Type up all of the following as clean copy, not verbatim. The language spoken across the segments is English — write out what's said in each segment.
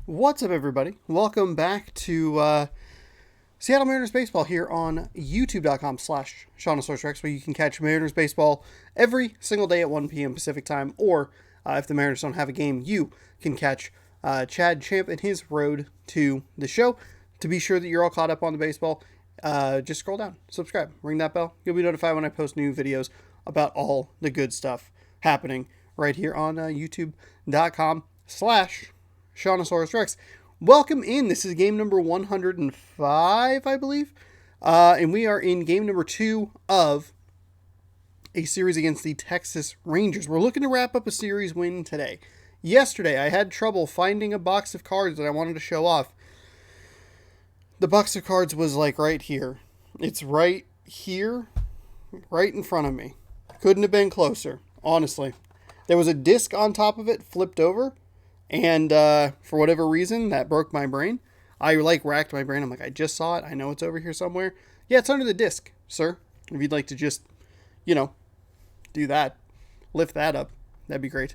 What's up, everybody? Welcome back to Seattle Mariners Baseball here on youtube.com/SeanSourceRex, where you can catch Mariners Baseball every single day at 1 p.m. Pacific Time, or if the Mariners don't have a game, you can catch Chad Champ and his road to the show. To be sure that you're all caught up on the baseball, just scroll down, subscribe, ring that bell. You'll be notified when I post new videos about all the good stuff happening right here on youtube.com/SeanSourceRex. Welcome in. This is game number 105, I believe. And we are in game number 2 of a series against the Texas Rangers. We're looking to wrap up a series win today. Yesterday, I had trouble finding a box of cards that I wanted to show off. The box of cards was like right here. It's right here, right in front of me. Couldn't have been closer, honestly. There was a disc on top of it, flipped over. And for whatever reason, that broke my brain. I racked my brain. I'm like, I just saw it. I know it's over here somewhere. Yeah, it's under the disc, sir. If you'd like to just, do that, lift that up, that'd be great.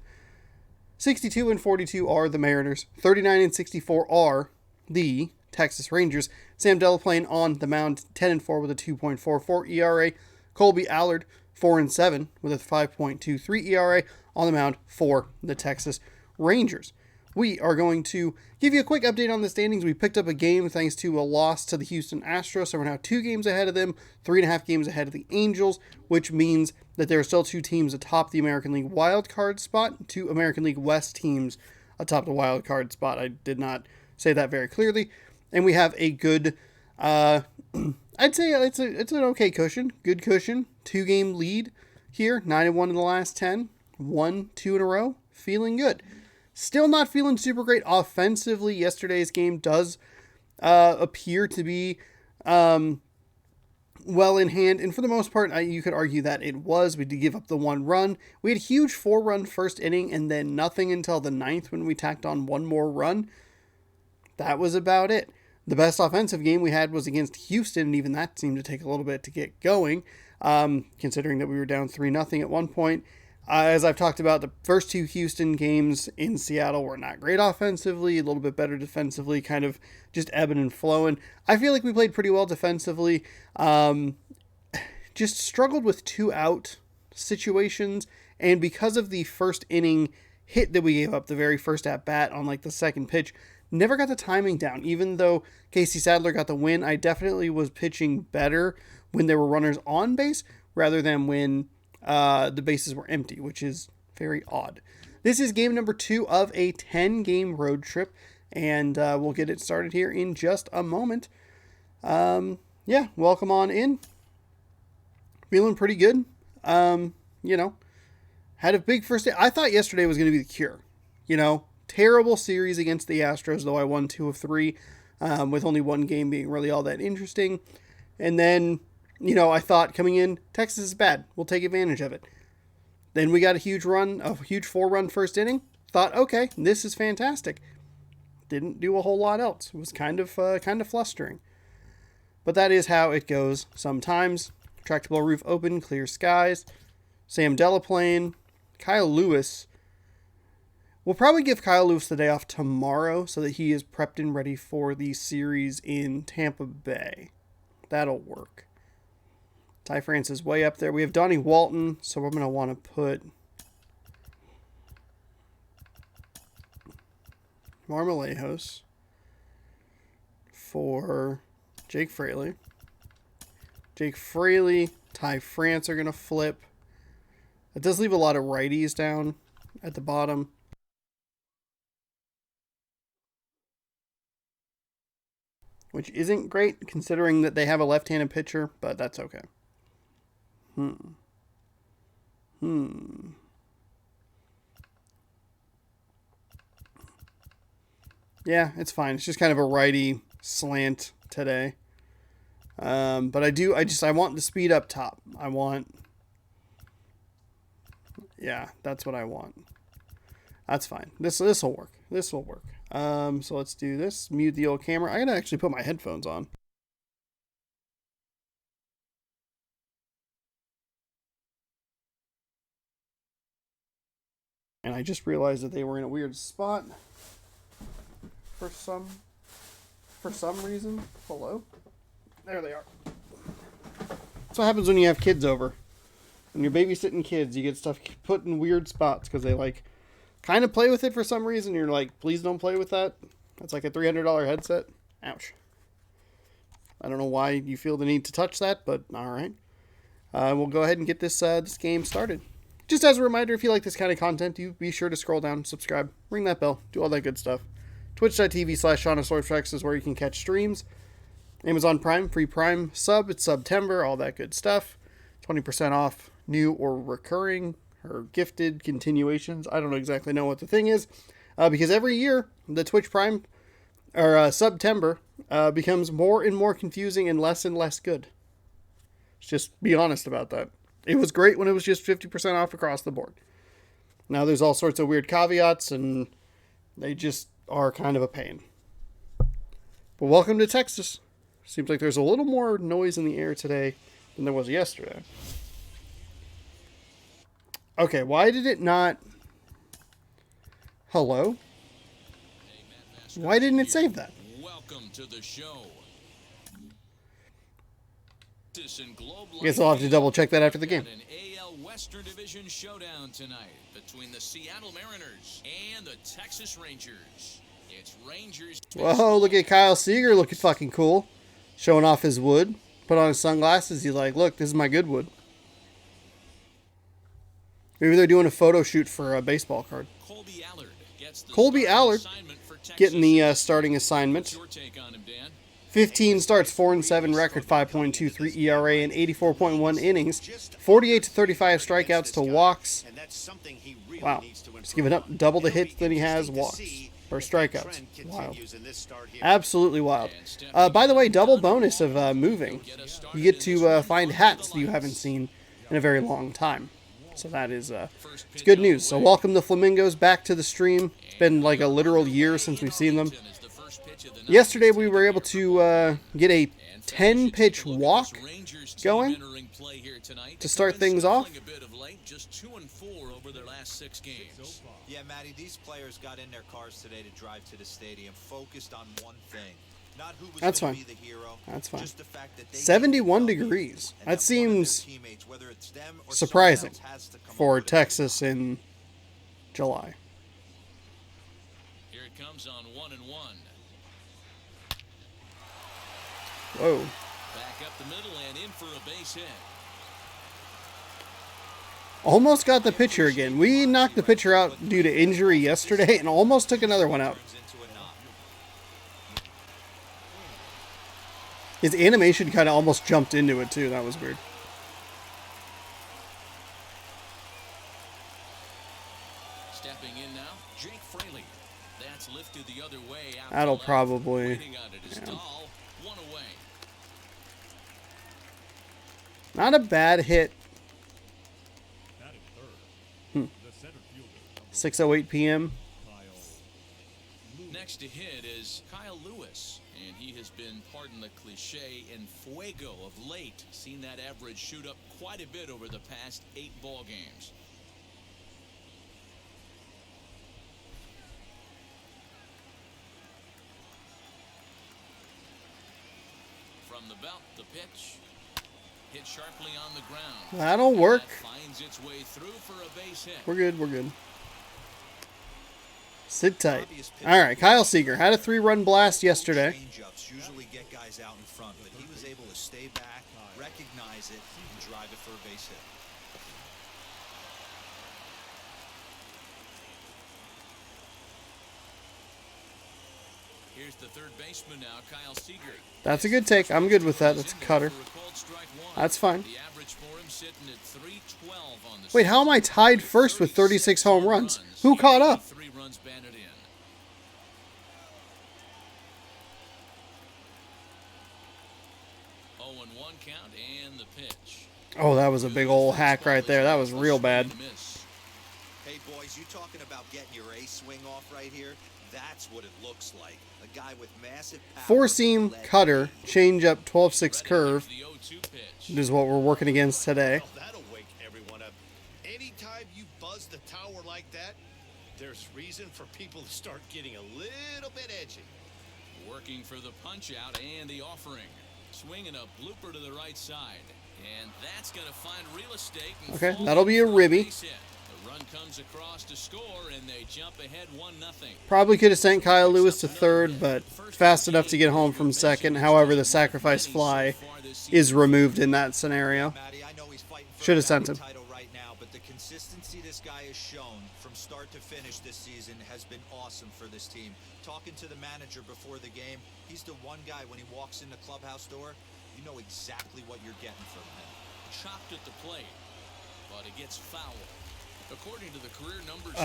62 and 42 are the Mariners. 39 and 64 are the Texas Rangers. Sam Delaplane on the mound, 10 and 4 with a 2.44 ERA. Colby Allard, 4 and 7 with a 5.23 ERA on the mound for the Texas Rangers. We are going to give you a quick update on the standings. We picked up a game thanks to a loss to the Houston Astros, so we're now 2 games ahead of them, 3.5 games ahead of the Angels, which means that there are still 2 teams atop the American League wildcard spot, 2 American League West teams atop the wildcard spot. I did not say that very clearly. And we have a good, I'd say it's an okay cushion, good cushion, 2-game lead here, 9-1 in the last 10, 1-2 in a row, feeling good. Still not feeling super great offensively. Yesterday's game does appear to be well in hand. And for the most part, you could argue that it was. We did give up the 1 run. We had a huge 4-run first inning and then nothing until the 9th when we tacked on 1 more run. That was about it. The best offensive game we had was against Houston, and even that seemed to take a little bit to get going, considering that we were down 3-0 at one point. As I've talked about, the first 2 Houston games in Seattle were not great offensively, a little bit better defensively, kind of just ebbing and flowing. I feel like we played pretty well defensively. Just struggled with 2-out situations, and because of the first inning hit that we gave up, the very first at-bat on the second pitch, never got the timing down. Even though Casey Sadler got the win, I definitely was pitching better when there were runners on base rather than when the bases were empty, which is very odd. This is game number 2 of a 10-game road trip, and we'll get it started here in just a moment. Welcome on in. Feeling pretty good. Had a big first day. I thought yesterday was going to be the cure. Terrible series against the Astros, though I won 2 of 3, with only 1 game being really all that interesting. And then I thought coming in, Texas is bad. We'll take advantage of it. Then we got a huge 4-run first inning. Thought, okay, this is fantastic. Didn't do a whole lot else. It was kind of flustering. But that is how it goes sometimes. Tractable roof open, clear skies. Sam Delaplane, Kyle Lewis. We'll probably give Kyle Lewis the day off tomorrow so that he is prepped and ready for the series in Tampa Bay. That'll work. Ty France is way up there. We have Donnie Walton, so we're going to want to put Marmolejos for Jake Fraley. Jake Fraley, Ty France are going to flip. It does leave a lot of righties down at the bottom. Which isn't great considering that they have a left-handed pitcher, but that's okay. Yeah, it's fine. It's just kind of a righty slant today. But I want the speed up top. That's what I want. That's fine. This will work. This will work. So let's do this. Mute the old camera. I gotta actually put my headphones on. And I just realized that they were in a weird spot. for some reason. Hello? There they are. That's what happens when you have kids over. When you're babysitting kids, you get stuff put in weird spots because they like kind of play with it for some reason. You're like, please don't play with that. That's like a $300 headset. Ouch. I don't know why you feel the need to touch that, but all right. We'll go ahead and get this game started. Just as a reminder, if you like this kind of content, you be sure to scroll down, subscribe, ring that bell, do all that good stuff. Twitch.tv/SeanOfSwordTreks is where you can catch streams. Amazon Prime, free Prime sub. It's September, all that good stuff. 20% off new or recurring or gifted continuations. I don't exactly know what the thing is because every year the Twitch Prime or September becomes more and more confusing and less good. Let's just be honest about that. It was great when it was just 50% off across the board. Now there's all sorts of weird caveats and they just are kind of a pain. But welcome to Texas. Seems like there's a little more noise in the air today than there was yesterday. Okay, why did it not... Hello? Why didn't it save that? Welcome to the show. I guess I'll have to double check that after the game. An AL Western Division showdown tonight between the Seattle Mariners and the Texas Rangers. It's Rangers. Whoa, look at Kyle Seager looking fucking cool. Showing off his wood. Put on his sunglasses. He's like, look, this is my good wood. Maybe they're doing a photo shoot for a baseball card. Colby Allard getting the starting assignment. 15 starts, 4-7 record, 5.23 ERA, and 84.1 innings. 48 to 35 strikeouts to walks. Wow. Just giving up double the hits than he has walks. Or strikeouts. Wild. Absolutely wild. By the way, double bonus of moving. You get to find hats that you haven't seen in a very long time. So that is it's good news. So welcome the Flamingos back to the stream. It's been like a literal year since we've seen them. Yesterday we were able to get a 10-pitch walk going to start things off. Just 2-4 over their last 6 games. Yeah, Matty, these players got in their cars today to drive to the stadium, focused on one thing. Not who was going to be the hero. That's fine. Just the fact that 71 degrees. That seems surprising for Texas in July. Here it comes on 1-1. Whoa. Back up the middle and in for a base hit. Almost got the pitcher again. We knocked the pitcher out due to injury yesterday and almost took another one out. His animation kind of almost jumped into it too. That was weird. Stepping in now, Jake Fraley. That's lifted the other way. That'll probably... Yeah. Not a bad hit. 6:08 p.m. Next to hit is Kyle Lewis, and he has been, pardon the cliche, en fuego of late. Seen that average shoot up quite a bit over the past 8 ball games. From the belt, the pitch. Hit sharply on the ground. That'll work. That finds its way through for a base hit. We're good, we're good. Sit tight. All right, Kyle Seager had a 3-run blast yesterday. Usually get guys out in front, but he was able to stay back, recognize it, and drive it for a base hit. Here's the third baseman now, Kyle Seager. That's a good take. I'm good with that. That's a cutter. That's fine. Wait, how am I tied first with 36 home runs? Who caught up? Oh, that was a big old hack right there. That was real bad. Hey, boys, you talking about getting your A swing off right here? That's what it looks like. A guy with massive power. 4-seam cutter, change up 12-6 curve is what we're working against today. That'll wake everyone up. Anytime you buzz the tower like that, there's reason for people to start getting a little bit edgy. Working for the punch out and the offering. Swinging a blooper to the right side. And that's going to find real estate. Okay, that'll be a ribby. The run comes across to score, and they jump ahead 1-0. Probably could have sent Kyle Lewis to third, but fast enough to get home from second. However, the sacrifice fly is removed in that scenario. Should have sent him. Right now, but the consistency this guy has shown from start to finish this season has been awesome for this team. Talking to the manager before the game, he's the one guy when he walks in the clubhouse door, you know exactly what you're getting from him. Chopped at the plate, but it gets fouled. According to the career numbers,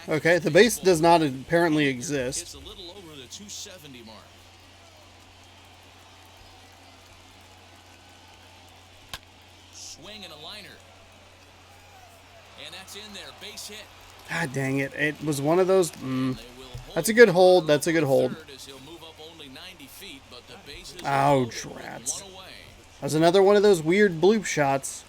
okay, the base does not apparently exist. It's a little over the 270 mark. Swing and a liner. And that's in there, base hit. God dang it. It was one of those. That's a good hold. That's a good hold. Ouch, rats. That was another one of those weird bloop shots.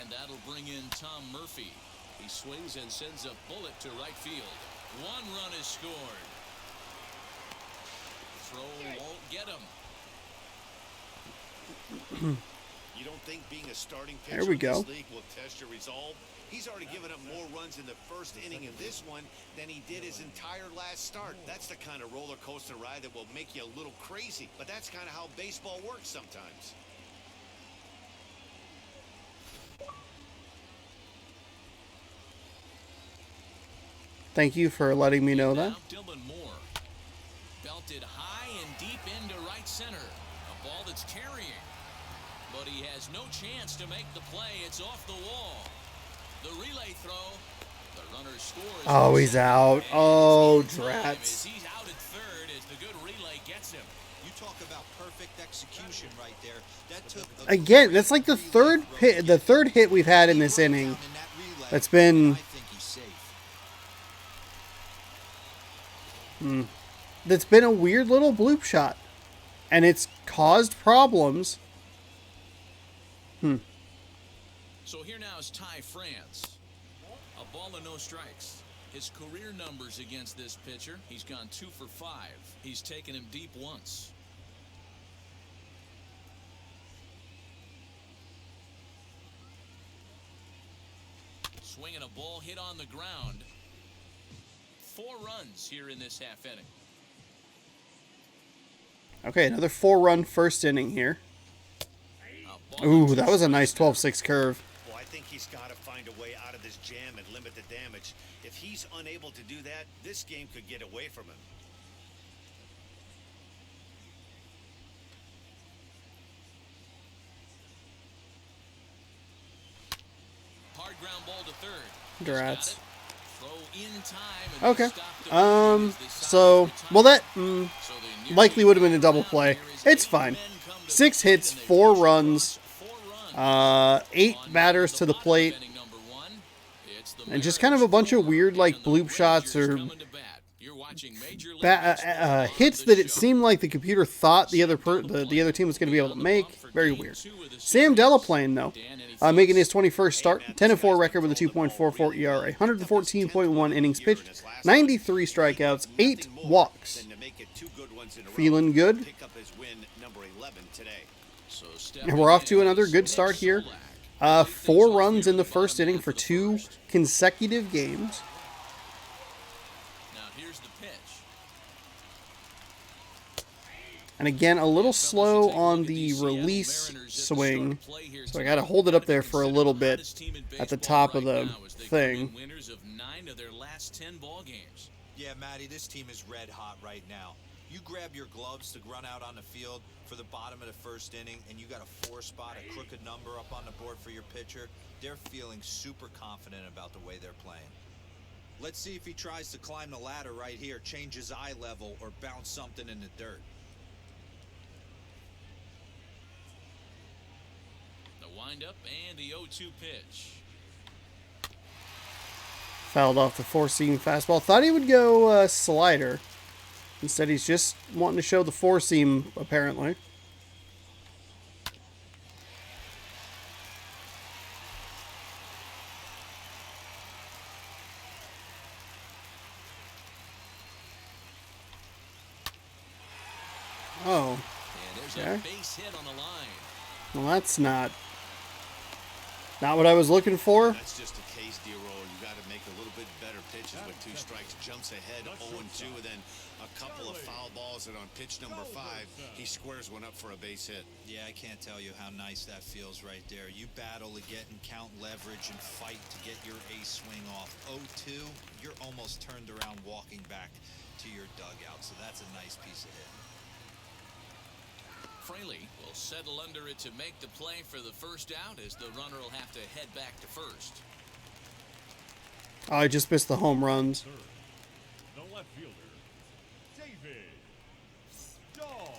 And that'll bring in Tom Murphy. He swings and sends a bullet to right field. One run is scored. Throw won't get him. You don't think being a starting there pitcher we in go. this league will test your resolve? He's already given up more runs in the first inning of this one than he did his entire last start. That's the kind of roller coaster ride that will make you a little crazy. But that's kind of how baseball works sometimes. Thank you for letting me know that. Dylan Moore belted high and deep into right center. A ball that's carrying. But he has no chance to make the play. It's off the wall. The relay throw. The runner scores. Oh, he's out. Oh, drats. He's out at third as the good relay gets him. You talk about perfect execution right there. That took Again, that's like the third hit we've had in this inning. That's been a weird little bloop shot. And it's caused problems. So here now is Ty France. A ball and no strikes. His career numbers against this pitcher, he's gone 2 for 5. He's taken him deep once. Swinging a ball hit on the ground. 4 runs here in this half inning. Okay, another 4-run first inning here. Ooh, that was a nice 12-6 curve. Well, I think he's got to find a way out of this jam and limit the damage. If he's unable to do that, this game could get away from him. Hard ground ball to third. Drats. Throw in time. Okay. So, well, that likely would have been a double play. It's fine. 6 hits, 4 runs, 8 batters to the plate, and just kind of a bunch of weird, like, bloop shots or hits that it seemed like the computer thought the other team was going to be able to make. Very weird. Sam Delaplane, though, making his 21st start, 10-4 record with a 2.44 ERA, 114.1 innings pitched, 93 strikeouts, 8 walks. Feeling good. And we're off to another good start here. 4 runs in the first inning for 2 consecutive games. Now here's the pitch. And again, a little slow on the release swing. So I got to hold it up there for a little bit at the top of the thing. Winners of 9 of their last 10 ball games. Yeah, Matty, this team is red hot right now. You grab your gloves to run out on the field for the bottom of the first inning, and you got a 4-spot, a crooked number up on the board for your pitcher. They're feeling super confident about the way they're playing. Let's see if he tries to climb the ladder right here, change his eye level, or bounce something in the dirt. The windup and the 0-2 pitch. Fouled off the 4-seam fastball. Thought he would go slider. Instead, he's just wanting to show the four seam, apparently. Oh. And there's a base hit on the line. Well, that's not what I was looking for. That's just a case, D-roll. You got to make a little bit better pitches with 2 strikes. Jumps ahead 0-2, and then a couple of foul balls, and on pitch number 5, he squares one up for a base hit. Yeah, I can't tell you how nice that feels right there. You battle to get and count leverage and fight to get your ace swing off. 0-2, you're almost turned around walking back to your dugout, so that's a nice piece of hit. Fraley will settle under it to make the play for the first out as the runner will have to head back to first. Oh, I just missed the home runs. The left fielder, David Dahl.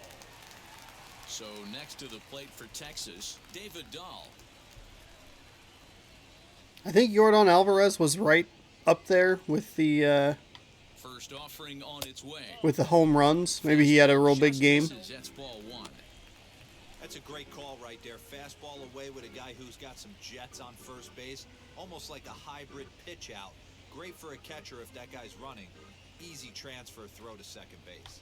So next to the plate for Texas, David Dahl. I think Yordan Alvarez was right up there with the First offering on its way. home runs. Maybe he had a real big game. That's ball 1. That's a great call right there. Fastball away with a guy who's got some jets on first base. Almost like a hybrid pitch out. Great for a catcher if that guy's running. Easy transfer throw to second base.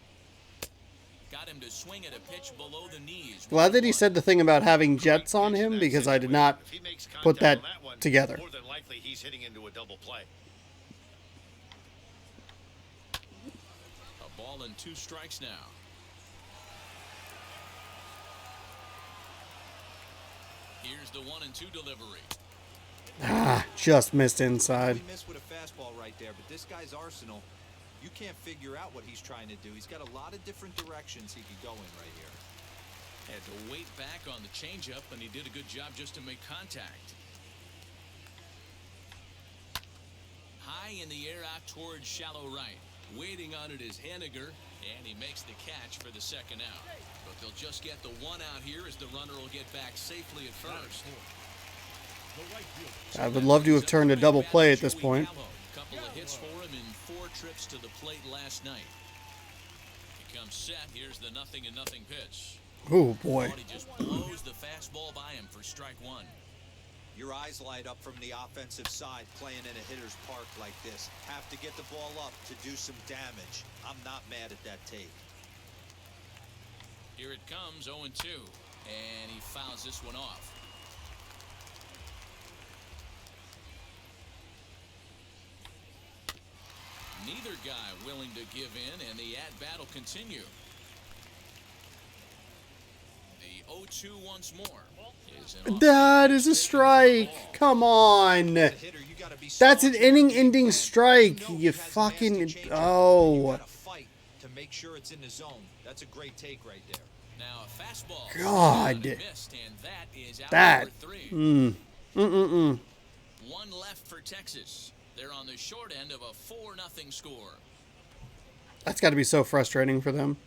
Got him to swing at a pitch below the knees. Glad that he said the thing about having jets on him, because I did not If he makes put that contact on one, together. more than likely he's hitting into a double play. A ball and 2 strikes now. Here's the 1-2 delivery. Ah, just missed inside. He missed with a fastball right there, but this guy's arsenal, you can't figure out what he's trying to do. He's got a lot of different directions he could go in right here. Had to wait back on the changeup, and he did a good job just to make contact. High in the air out towards shallow right. Waiting on it is Henniger, and he makes the catch for the second out. But they'll just get the 1 out here as the runner will get back safely at first. I would love to have turned a double play at this point. Couple of hits for him in 4 trips to the plate last night. He comes set. Here's the 0-0 pitch. Oh boy. He just blows the fastball by him for strike 1. Your eyes light up from the offensive side playing in a hitter's park like this. Have to get the ball up to do some damage. I'm not mad at that take. Here it comes, 0-2, and he fouls this one off. Neither guy willing to give in, and the at-bat will continue. The 0-2 once more. That is a strike. Come on. That's an inning-ending strike. You fucking... Oh. To make sure it's in the zone. That's a great take right there. Now a fastball. God. Missed, and that is out That. for 3. 1 left for Texas. They're on the short end of a 4-0 score. That's got to be so frustrating for them.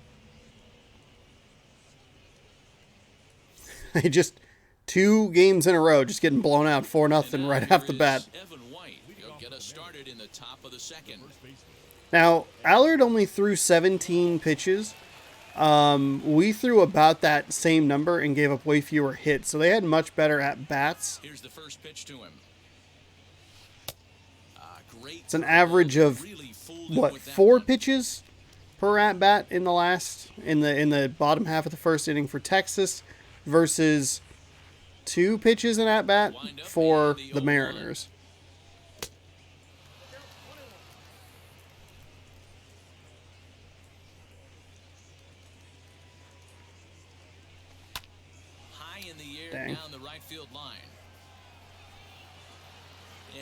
They just 2 games in a row just getting blown out 4-0 right off the bat. Evan White. He'll get us started in the top of the second. Now, Allard only threw 17 pitches. We threw about that same number and gave up way fewer hits, so they had much better at-bats. Here's the first pitch to him. Great. It's an average of, what, 4 pitches per at-bat in the bottom half of the first inning for Texas versus 2 pitches in at-bat for the Mariners. High in the air Dang. down the right field line.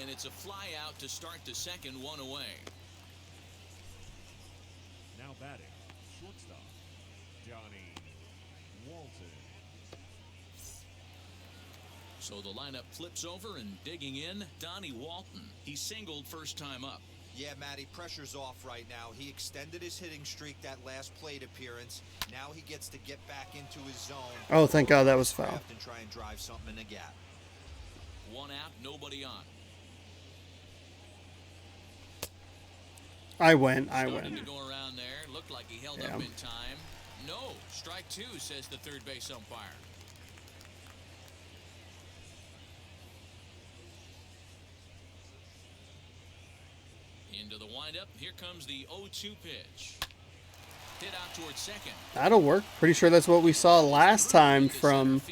And it's a fly out to start the second, 1 away. Now batting, shortstop, Johnny Walton. So the lineup flips over and digging in, Donnie Walton. He singled first time up. Yeah, Matty, pressure's off right now. He extended his hitting streak that last plate appearance. Now he gets to get back into his zone. Oh, thank God that was foul. And try and drive something in the gap. 1 out, nobody on. I went. Started to go around there. Looked like he held Yeah. up in time. No. Strike two, says the third base umpire. Into the windup. Here comes the 0-2 pitch. Hit out towards second. That'll work. Pretty sure that's what we saw last time from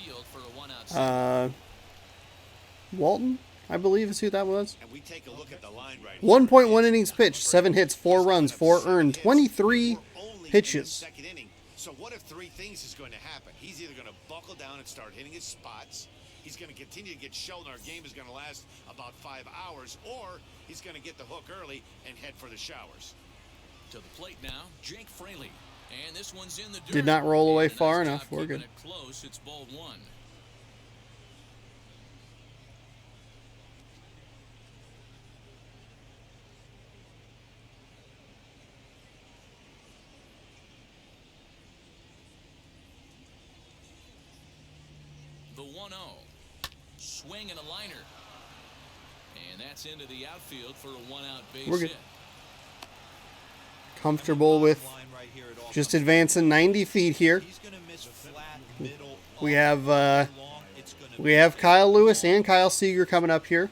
Walton, I believe is who that was. And we take a look at the line right 1.1 innings pitched, 7 hits, 4 runs, 4 earned, 23 pitches. Second inning. So what if three things is going to happen? He's either going to buckle down and start hitting his spots. He's going to continue to get shelled, and our game is going to last about 5 hours, or he's going to get the hook early and head for the showers. To the plate now, Jake Fraley. And this one's in the dirt. Did not roll away And a far nice enough. job We're keeping good. it close. It's ball one. The 1-0. Swing and a liner. And that's into the outfield for a one-out base We're good. hit. Comfortable with Line right here, it all just comes advancing 90 feet here. He's gonna miss flat, middle, We all have long. It's gonna we be have Kyle Lewis and Kyle Seager coming up here.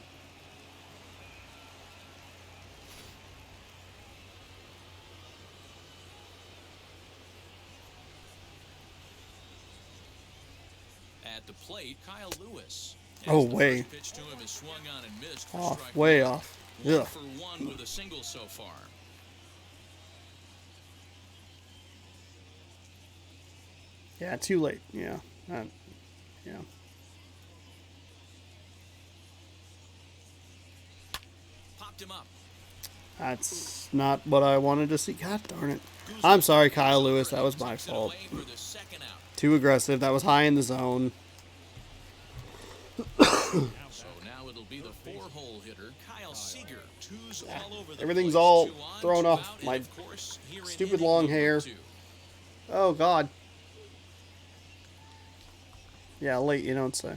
At the plate, Kyle Lewis. Oh, As the way. first pitch to him is swung on and missed for Off, strike way one. off. 1 Ugh. for 1 with a single so far. Yeah, too late. Yeah. Yeah. Popped him up. That's not what I wanted to see. God darn it. I'm sorry, Kyle Lewis. That was my Tucks it fault. away for the second out. Too aggressive. That was high in the zone. So now it'll be the 4-hole hitter, Kyle Seager. Two's all over the Everything's place. all 2 on, thrown 2 off out, my and of course, here in stupid inning long number hair. 2. Oh, God. Yeah, late, you don't say.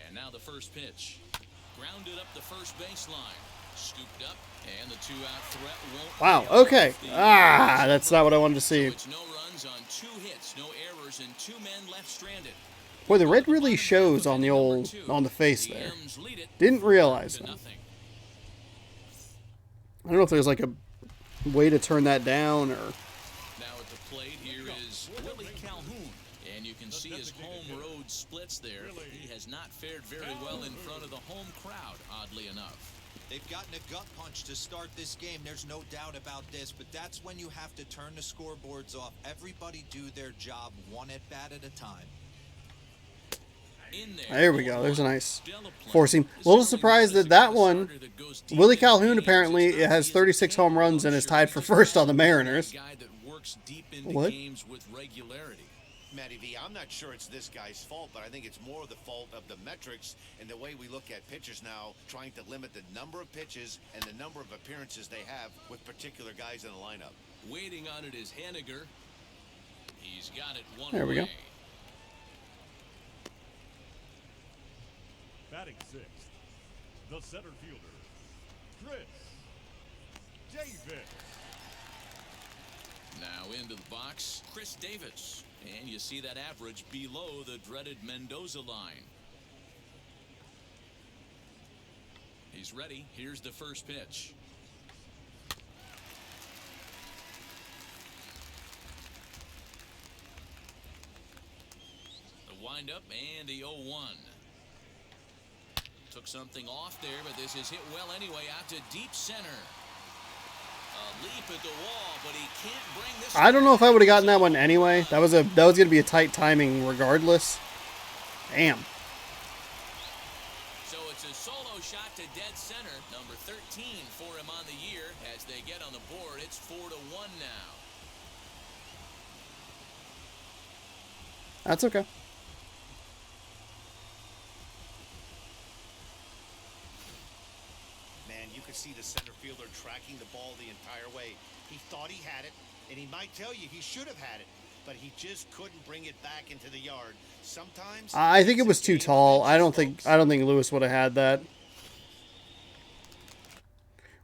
And now the first pitch. Grounded up the first baseline. Scooped up, and the 2-out threat won't. Wow, pay off. okay. The Ah, that's not what I wanted to So see. it's no runs on 2 hits, no errors, and 2 men left stranded. Boy, the red really shows on the old, on the face The there. M's lead it Didn't realize 4-0. that. I don't know if there's like a way to turn that down or... Now at the plate, here is Willie Calhoun. And you can see his home road splits there. He has not fared very well in front of the home crowd, oddly enough. They've gotten a gut punch to start this game. There's no doubt about this, but that's when you have to turn the scoreboards off. Everybody do their job one at bat at a time. In There we go. There's a nice Delaplane. four seam. A little surprised that that one, Willie Calhoun apparently has 36 home runs and is tied for first on the Mariners. Guy that works deep into What? games with regularity. Matty V, I'm not sure it's this guy's fault, but I think it's more the fault of the metrics and the way we look at pitchers now, trying to limit the number of pitches and the number of appearances they have with particular guys in the lineup. Waiting on it is Henniger. He's got it one There we go. away. Batting sixth, the center fielder, Chris Davis. Now into the box, Chris Davis. And you see that average below the dreaded Mendoza line. He's ready. Here's the first pitch. The windup and the 0-1. Took something off there, but this is hit well anyway, out to deep center. A leap at the wall, but he can't bring this. I don't know if I would have gotten that one anyway. That was going to be a tight timing regardless. Damn. So it's a solo shot to dead center, number 13 for him on the year. As they get on the board, it's 4-1 now. That's okay. Man, you could see the center fielder tracking the ball the entire way. He thought he had it, and he might tell you he should have had it, but he just couldn't bring it back into the yard. Sometimes I think it was too it's a game tall. of I don't inches, think folks. Lewis would have had that.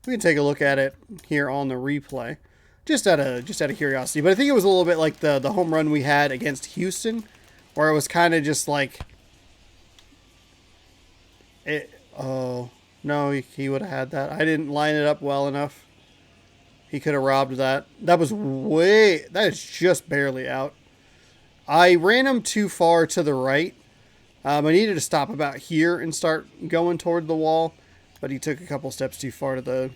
We can take a look at it here on the replay, just out of curiosity. But I think it was a little bit like the home run we had against Houston, where it was kind of just like it. Oh no, he would have had that. I didn't line it up well enough. He could have robbed that. That is just barely out. I ran him too far to the right. I needed to stop about here and start going toward the wall, but he took a couple steps too far to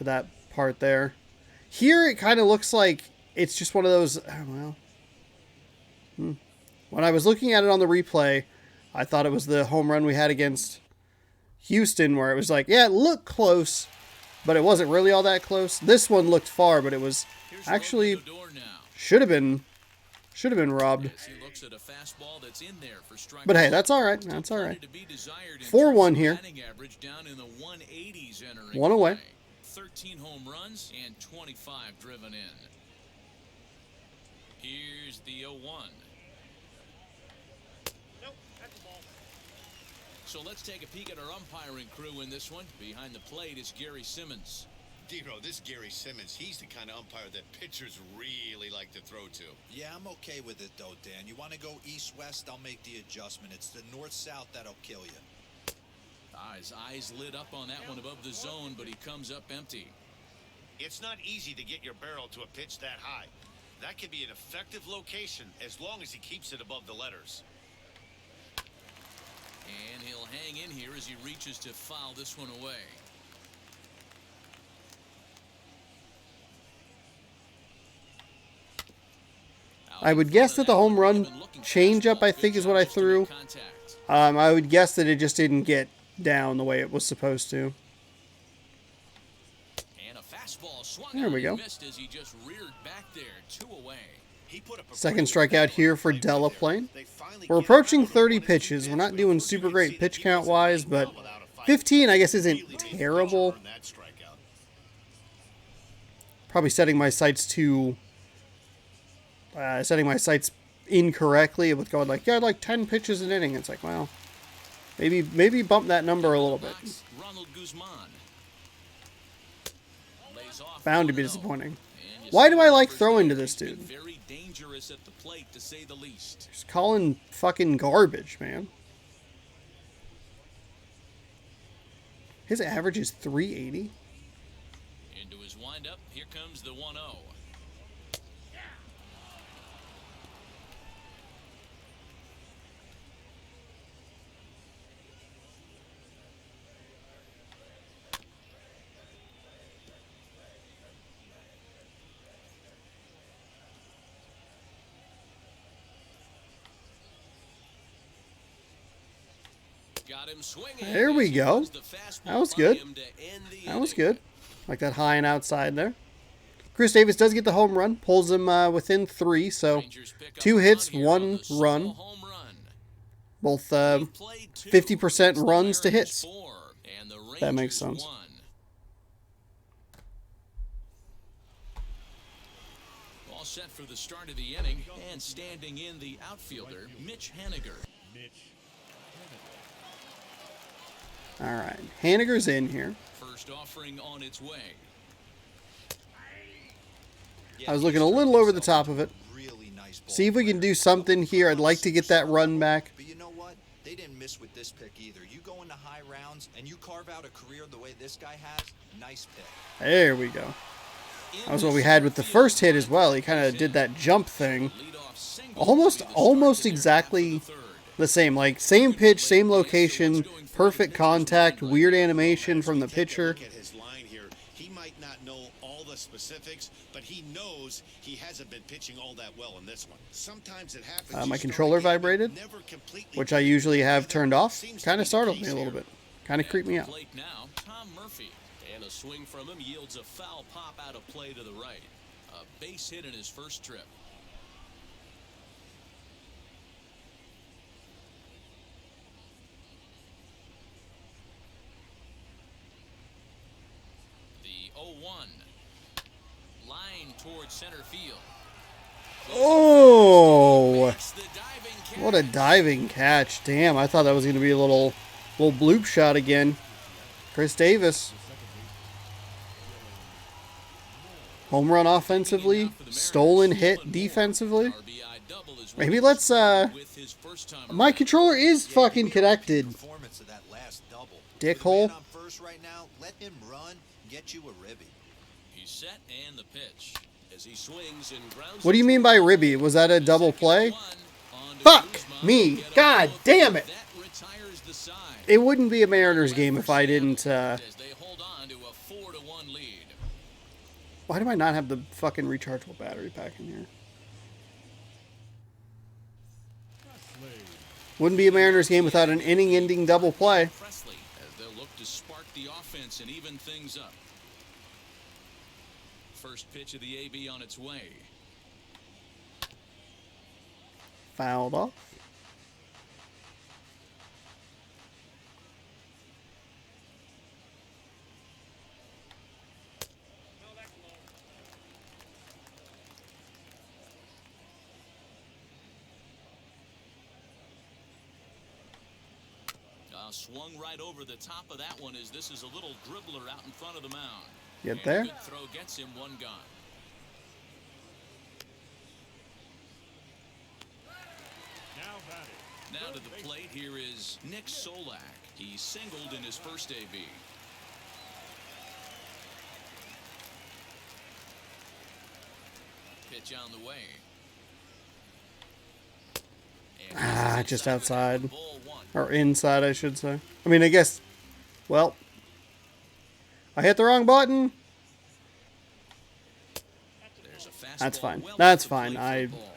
that part there. Here it kind of looks like it's just one of those, well, when I was looking at it on the replay, I thought it was the home run we had against Houston, where it was like, yeah, it looked close, but it wasn't really all that close. This one looked far, but it was actually should have been robbed. But hey, that's all right. That's all right. 4-1 here. One away. 13 home runs and 25 driven in. Here's the 0-1. Nope, that's a ball. So let's take a peek at our umpiring crew in this one. Behind the plate is Gary Simmons. Dero, this Gary Simmons, he's the kind of umpire that pitchers really like to throw to. Yeah, I'm okay with it though, Dan. You want to go east-west, I'll make the adjustment. It's the north-south that'll kill you. His eyes lit up on that one above the zone, but he comes up empty. It's not easy to get your barrel to a pitch that high. That can be an effective location as long as he keeps it above the letters. And he'll hang in here as he reaches to foul this one away. I would guess that the home run changeup, I think, is what I threw. I would guess that it just didn't get down the way it was supposed to. And a fastball swung there we go. Missed as he just reared back there, 2 away. Second strikeout here for Delaplane. We're approaching 30 pitches. We're not doing super great pitch count wise, but 15 I guess isn't terrible. Probably setting my sights incorrectly with going like, yeah, like 10 pitches an inning. It's like, well, maybe bump that number a little bit. Bound to be disappointing. Why do I like throwing to this dude? Very dangerous at the plate, to say the least. Just calling fucking garbage, man. His average is 380. Into his windup, here comes the 1-0. There we go. That was good. That was good. Like that high and outside there. Chris Davis does get the home run. Pulls him within 3. So 2 hits, 1 run. Both 50% runs to hits. That makes sense. All set for the start of the inning. And standing in the outfielder, Mitch Haniger. All right, Haniger's in here. First offering on its way. I was looking a little over the top of it. See if we can do something here. I'd like to get that run back. But you know what? They didn't miss with this pick either. You go into high rounds and you carve out a career the way this guy has. Nice pick. There we go. That was what we had with the first hit as well. He kind of did that jump thing. Almost exactly the same. Like same pitch, same location. Perfect contact, weird animation from the pitcher. He might not know all the specifics, but he knows he hasn't been pitching all that well in this one. Sometimes it happens. My controller vibrated, which I usually have turned off. Kind of startled me a little bit. Kind of creeped me out. Now, Tom Murphy. And a swing from him yields a foul pop out of play to the right. A base hit in his first trip. The 0-1. Line towards center field. Oh! What a diving catch. Damn, I thought that was going to be a little bloop shot again. Chris Davis. Home run offensively, stolen hit defensively. RBI double is what Maybe he's let's, scored with his first time my around. controller is fucking connected. Performance of that last double. Dickhole. With the man on first right now, let him run, get you a ribby. He's set and the pitch as he swings and grounds. What do you mean by ribby? Was that a double play? Fuck me. God damn it. That retires the side. It wouldn't be a Mariners game if I didn't, As they hold on to a 4-1 lead. why do I not have the fucking rechargeable battery pack in here? Presley. Wouldn't be a Mariners game without an inning-ending double play. Presley as they'll look to spark the offense and even things up. First pitch of the AB on its way. Fouled off. Swung right over the top of that one as this is a little dribbler out in front of the mound. Get And a there. good throw gets him one gone. Now batting. Now to the plate here is Nick Solak. He singled in his first AB. Pitch on the way. And Just outside. ball one. Or inside, I should say. I mean, I guess, well, I hit the wrong button. There's a fastball That's fine. well That's off the fine. plate for a ball.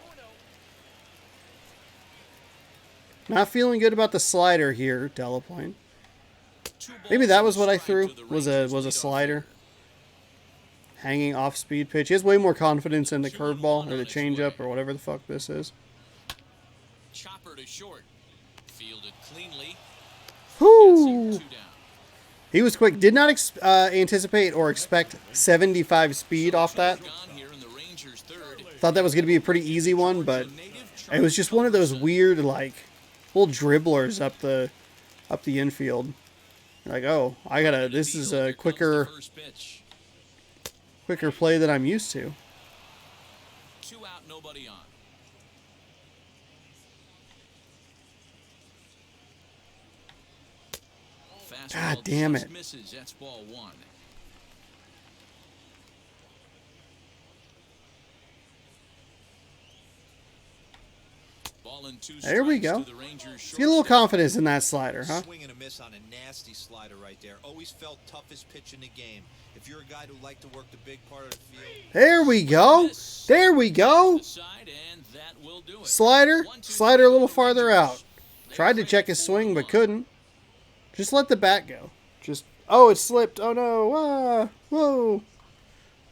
Not feeling good about the slider here, Delaplane. Two Maybe balls that and was what I strike threw. to the Was Rangers a leadoff slider. hitter. Hanging off speed pitch. He has way more confidence in the 2-1 curveball or on the its changeup way. or whatever the fuck this is. Chopper to short. Fielded cleanly. Gets Whoo! him 2 down. He was quick. Did not anticipate or expect 75 speed off that. Gone here in the Rangers' third. Thought that was going to be a pretty easy one, but it was just one of those weird, like, little dribblers up the infield. Like, oh, I gotta. This is a quicker play than I'm used to. 2 out, nobody on. God damn just it. Misses. That's ball 1. Ball and 2 There we strikes go. to the Rangers' Let's get a little shortstop. confidence in that slider, huh? Swing and a miss on a nasty slider right there. Always felt toughest pitch in the game. If you're a guy who liked to work the big part of the field, There we go. There we go. The side, and that will do it. Slider. 1-2 Slider a little for the farther Rangers. out. They Tried to trail check his swing, but 4-1. couldn't. Just let the bat go. Just, oh, it slipped. Oh, no. Ah, whoa.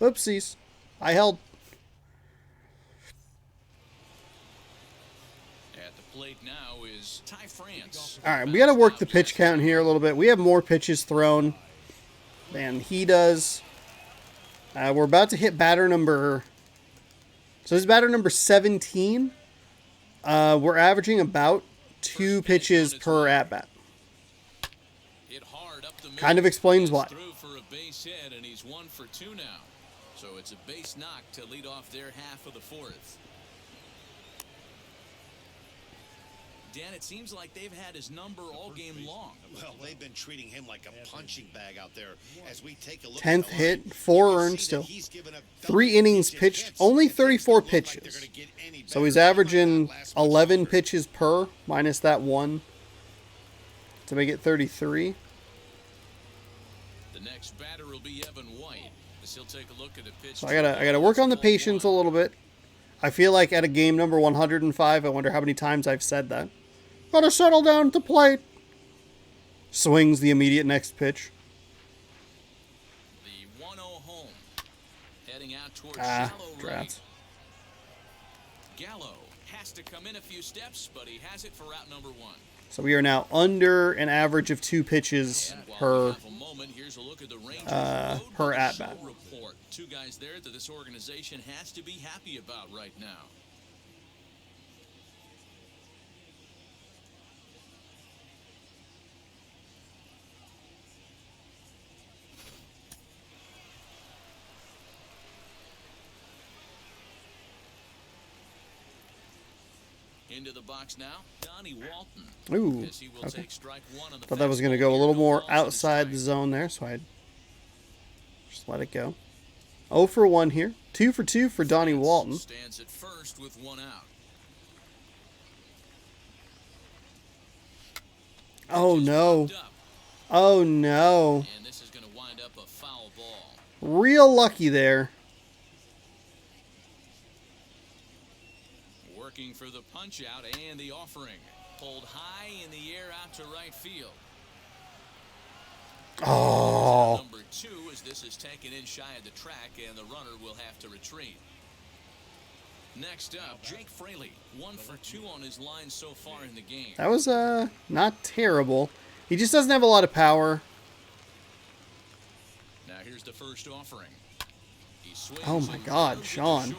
Oopsies. I held. At the plate now is Ty France. All right, we got to work the pitch count here a little bit. We have more pitches thrown than he does. We're about to hit batter number. So this is batter number 17. We're averaging about 2 pitches per at bat. Hit hard up the middle. Kind of explains why. Through for a base hit, and he's 1 for 2 now. So it's a base knock to lead off their half of the 4th. Dan, it seems like they've had his number all game long. Well, they've been treating him like a punching bag out there. As we take a look 10th at the hit, line, 4 you can earned see that still. he's given up 3 innings double-digit pitched, hits. only If things 34 don't look like they're pitches. gonna get any So he's better, they might averaging not last much 11 longer. pitches per, minus that 1 to make it 33. The next batter will be Evan White. As he'll take a look at the pitch. So I gotta work on the patience a little bit. I feel like at a game number 105, I wonder how many times I've said that. Gotta settle down at the plate. Swings the immediate next pitch. The 1-0 home. Heading out towards Ah, shallow right. drafts. Gallo has to come in a few steps, but he has it for out number 1. So we are now under an average of 2 pitches And while we per. have a moment, here's a look at the Rangers road per to the at-bat. show report. 2 guys there that this organization has to be happy about right now. Into the box now, Donnie Walton. Ooh, As he will okay. take strike one on the Thought that was going to fastball go a here, little no more balls and a outside the strike. zone there, so I just let it go. 0 for 1 here. 2 for 2 for Donnie France Walton. stands at first with one out. Oh Pitch is no. popped up, Oh no. and this is going to wind up a foul ball. Real lucky there. Working for the punch out and the offering. Pulled high in the air out to right field. Oh. Number 2 as this is taken in shy of the track and the runner will have to retreat. Next up, Jake Fraley, 1 for 2 on his line so far in the game. That was not terrible. He just doesn't have a lot of power. Now here's the first offering. He swings Oh my and God, throws it to Sean. short.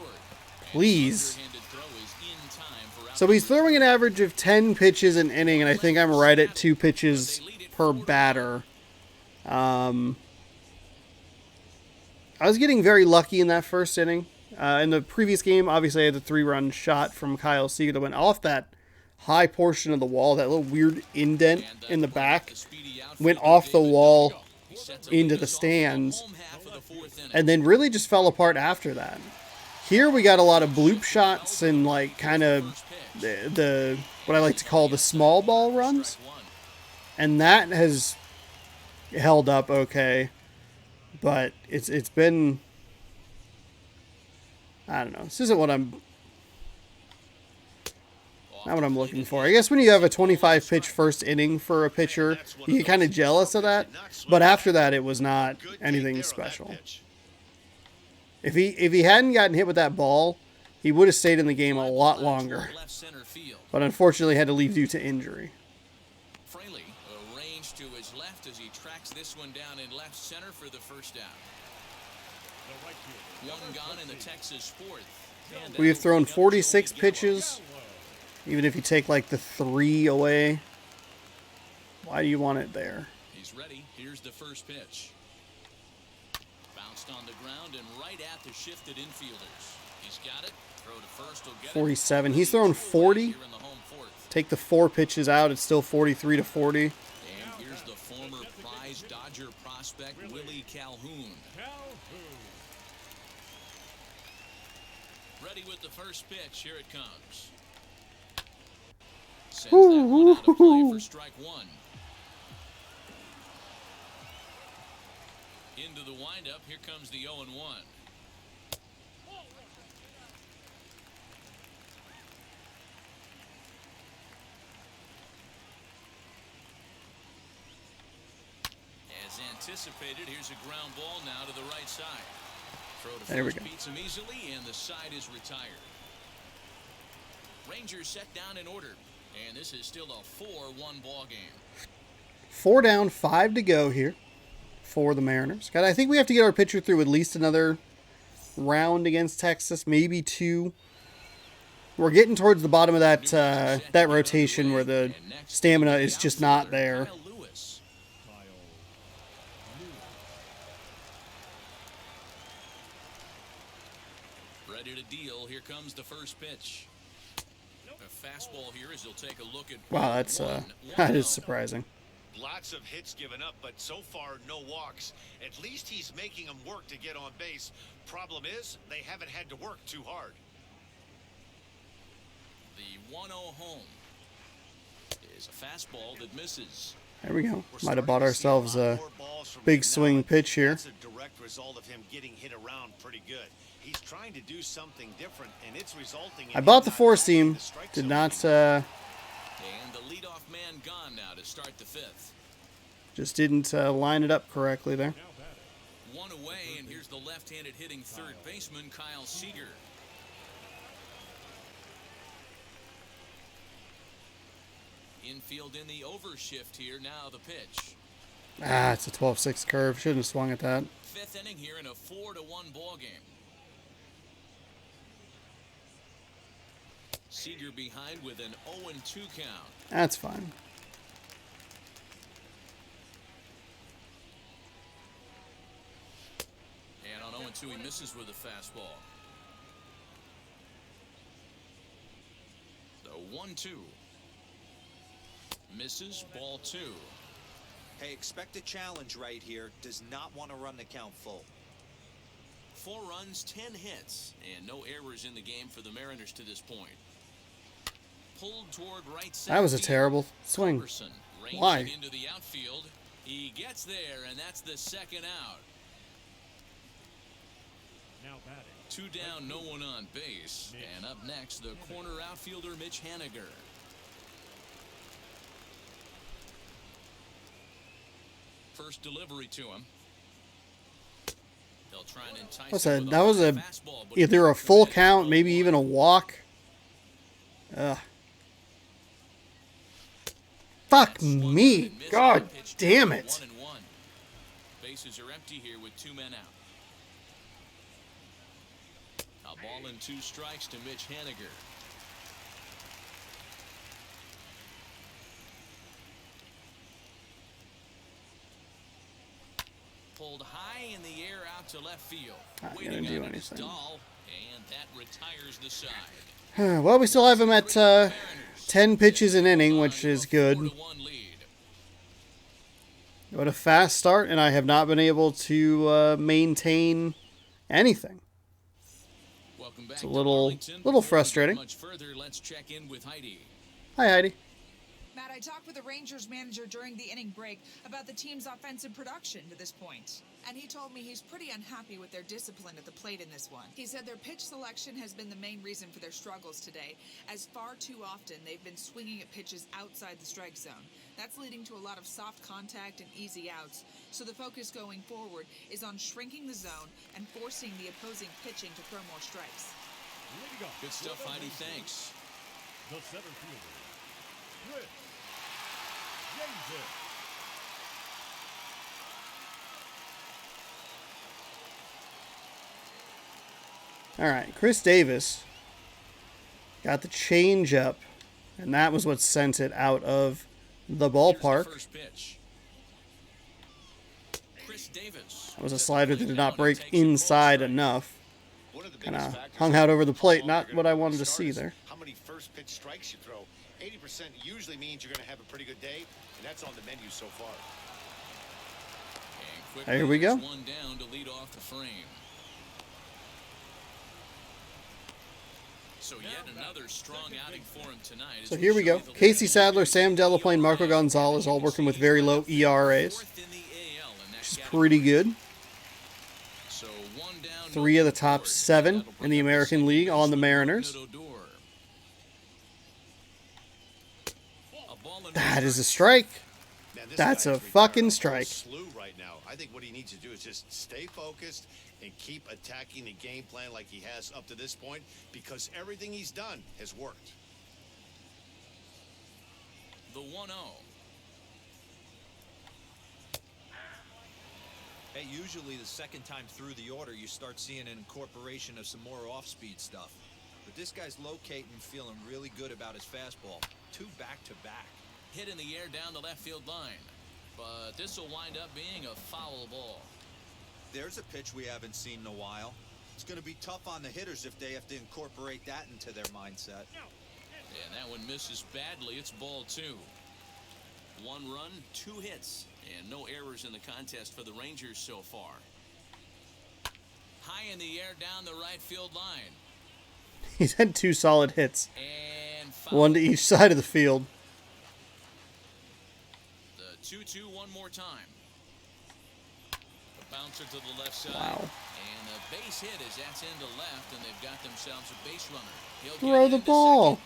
Please. And the underhanded throw is in time for out So he's throwing an average of 10 pitches an inning, and I think I'm right at 2 pitches per batter. I was getting very lucky in that first inning. In the previous game, obviously I had the 3-run shot from Kyle Seager that went off that high portion of the wall, that little weird indent in the back, went off the wall into the stands, and then really just fell apart after that. Here we got a lot of bloop shots and like kind of the what I like to call the small ball runs, and that has held up okay, but it's been, I don't know. This isn't what I'm not what I'm looking for. I guess when you have a 25 pitch first inning for a pitcher, you get kind of jealous of that. But after that, it was not anything special. If he hadn't gotten hit with that ball, he would have stayed in the game a lot longer. But unfortunately, had to leave due to injury. Fraley arranged to his left as he tracks this one down in left center for the first out. One gone in the Texas fourth. We have thrown 46 pitches. Even if you take like the 3 away, why do you want it there? He's ready. Here's the first pitch. Bounced on the ground and right at the shifted infielders. He's got it. Throw to first. Will get 47. He's thrown 40. here in the home fourth. Take the 4 pitches out, it's still 43 to 40. And here's the former prize Dodger prospect Willie Calhoun. Ready with the first pitch. Here it comes. Sends that one out of play for strike one. Into the windup. Here comes the 0-1. As anticipated, here's a ground ball now to the right side. Throw to There we first go. beats him easily, and the side is retired. Rangers set down in order, and this is still a 4-1 ball game. 4 down, 5 to go here for the Mariners. God, I think we have to get our pitcher through at least another round against Texas, maybe 2. We're getting towards the bottom of that that rotation where the stamina is just not there. Kyle Lewis. Ready to deal. Here comes the first pitch. A fastball here as he'll take a look at. Wow, that's one that is out. surprising. Lots of hits given up, but so far no walks. At least he's making them work to get on base. Problem is, they haven't had to work too hard. The 1-0 home is a fastball that misses. There we go. We're Might have starting bought to see ourselves lot a more balls from big him swing now. pitch here. That's a direct result of him getting hit around pretty good. He's trying to do something different, and it's resulting in I bought the him not 4 attacking seam. the strike Did zone not anymore. And the leadoff man gone now to start the fifth. just didn't line it up correctly there. One away, and here's the left-handed hitting third baseman, Kyle Seager. Infield in the overshift here. Now the pitch. Ah, it's a 12-6 curve. Shouldn't have swung at that. Fifth inning here in a 4-1 ball game. Seager behind with an 0-2 count. That's fine. And on 0-2 he misses with a fastball. The 1-2. Misses, ball 2. Hey, expect a challenge right here. Does not want to run the count full. 4 runs, 10 hits, and no errors in the game for the Mariners to this point. Pulled toward right center. That was a terrible swing. Culberson ranging Why? into the outfield. He gets there, and that's the second out. Now batting. 2 down, no one on base. And up next, the corner outfielder, Mitch Haniger. First delivery to him. They'll try and entice What's him that? with That was high a fastball, but either a he full can't count, commit. maybe even a walk. Ugh. Fuck Swung on me. and missed God on pitch damn two, it. 1-1. Bases are empty here with 2 men out. A ball and 2 strikes to Mitch Haniger. Pulled high in the air out to left field. Not gonna Waiting do on it is anything. Dahl, and that retires the side. Well, we still have him at 10 pitches an inning, which is good. 4-1 lead. What a fast start, and I have not been able to maintain anything. Welcome back It's a to little Arlington. little Before we get frustrating. Much further, let's check in with Heidi. Hi, Heidi. Matt, I talked with the Rangers manager during the inning break about the team's offensive production to this point. And he told me he's pretty unhappy with their discipline at the plate in this one. He said their pitch selection has been the main reason for their struggles today, as far too often they've been swinging at pitches outside the strike zone. That's leading to a lot of soft contact and easy outs. So the focus going forward is on shrinking the zone and forcing the opposing pitching to throw more strikes. Leading off Good stuff, with the Heidi. bases, Thanks. The center fielder, Chris Davis. All right, Chris Davis got the change up, and that was what sent it out of the Here's the ballpark. first pitch. Chris Davis. That was a slider that did not break inside enough. One of the Kind biggest of factors hung is out over the how plate. long Not you're what gonna I be wanted to start see is there. How many first pitch strikes you throw. 80% usually means you're going to have a pretty good day, and that's on the menu so far. And quickly, There we go. there's one down to lead off the frame. So yet another strong outing for him tonight. as So here we go. show you the Casey lead. Sadler, Sam Delaplane, Marco Gonzalez all working with very low ERAs, Fourth in the AL in that which is category. pretty good. So one down, 3 of the top Odor. 7 That'll bring in the up American second League on the baseman, Mariners. Odor. A ball and That no is a strikes. strike. Man, this That's guy a is retired fucking whole strike. slew right now. I think what he needs to do is just stay focused and keep attacking the game plan like he has up to this point, because everything he's done has worked. The 1-0. Hey, usually the second time through the order, you start seeing an incorporation of some more off-speed stuff. But this guy's locating, feeling really good about his fastball. 2 back-to-back. Hit in the air down the left field line. But this will wind up being a foul ball. There's a pitch we haven't seen in a while. It's going to be tough on the hitters if they have to incorporate that into their mindset. And that one misses badly. It's ball 2. 1 run, 2 hits, and no errors in the contest for the Rangers so far. High in the air down the right field line. He's had 2 solid hits, And foul. 1 to each side of the field. The 2-2 one more time. The bouncer to the left side. Wow. And the base hit is that's into left, and they've got themselves a base runner. He'll Throw get the into ball. second.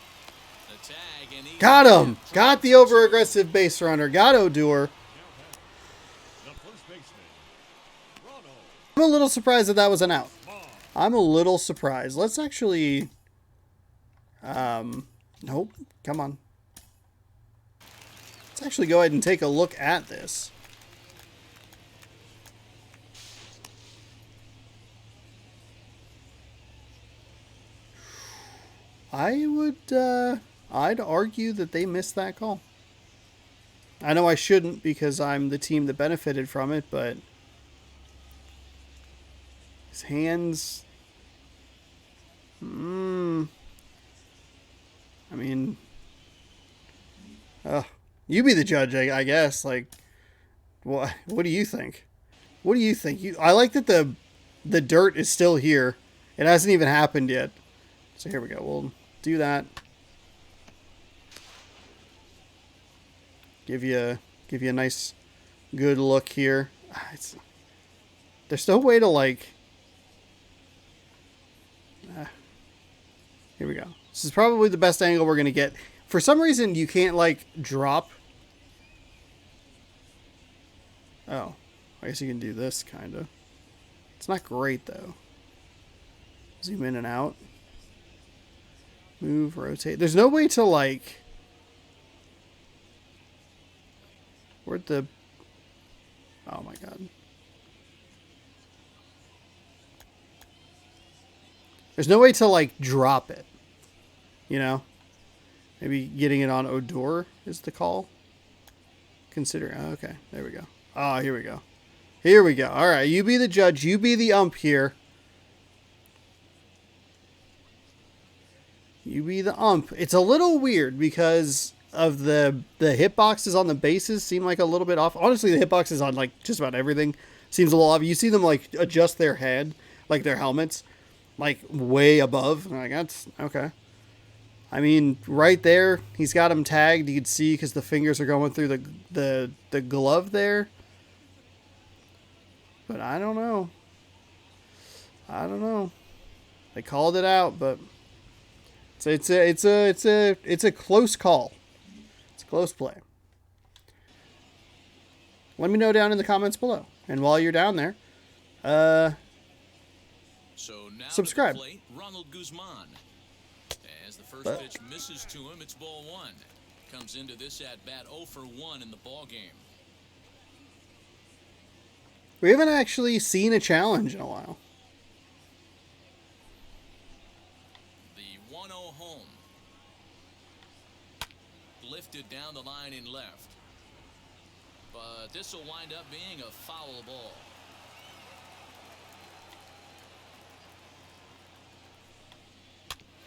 The tag, and he's Got him. in. Got the over-aggressive base runner. Got Odor. The first baseman, Ronald I'm a little surprised that was an out. Bond. I'm a little surprised. Let's actually... Nope. Come on. Let's actually go ahead and take a look at this. I would, I'd argue that they missed that call. I know I shouldn't because I'm the team that benefited from it, but his hands, I mean, You be the judge, I guess. Like, what do you think? What do you think? I like that the dirt is still here. It hasn't even happened yet. So here we go. We'll do that. Give you a nice, good look here. There's no way to like. Here we go. This is probably the best angle we're gonna get. For some reason, you can't like drop. Oh, I guess you can do this kind of. It's not great though. Zoom in and out. Move, rotate. There's no way to like. Where'd the... Oh my god. There's no way to like drop it. You know? Maybe getting it on Odor is the call. Consider... Oh, okay, there we go. Oh, here we go. Here we go. Alright, you be the judge. You be the ump here. You be the ump. It's a little weird because of the hitboxes on the bases seem like a little bit off. Honestly, the hitboxes on like just about everything seems a little off. You see them like adjust their head, like their helmets, like way above. I'm like, that's okay. I mean, right there, he's got him tagged. You can see because the fingers are going through the glove there. But I don't know. I don't know. They called it out, but it's a close call. It's a close play. Let me know down in the comments below. And while you're down there, so now subscribe. To the plate, Ronald Guzman. As the first pitch misses to him, it's ball one. Comes into this at bat 0 for 1 in the ball game. We haven't actually seen a challenge in a while. The 1-0 home. Lifted down the line in left. But this will wind up being a foul ball.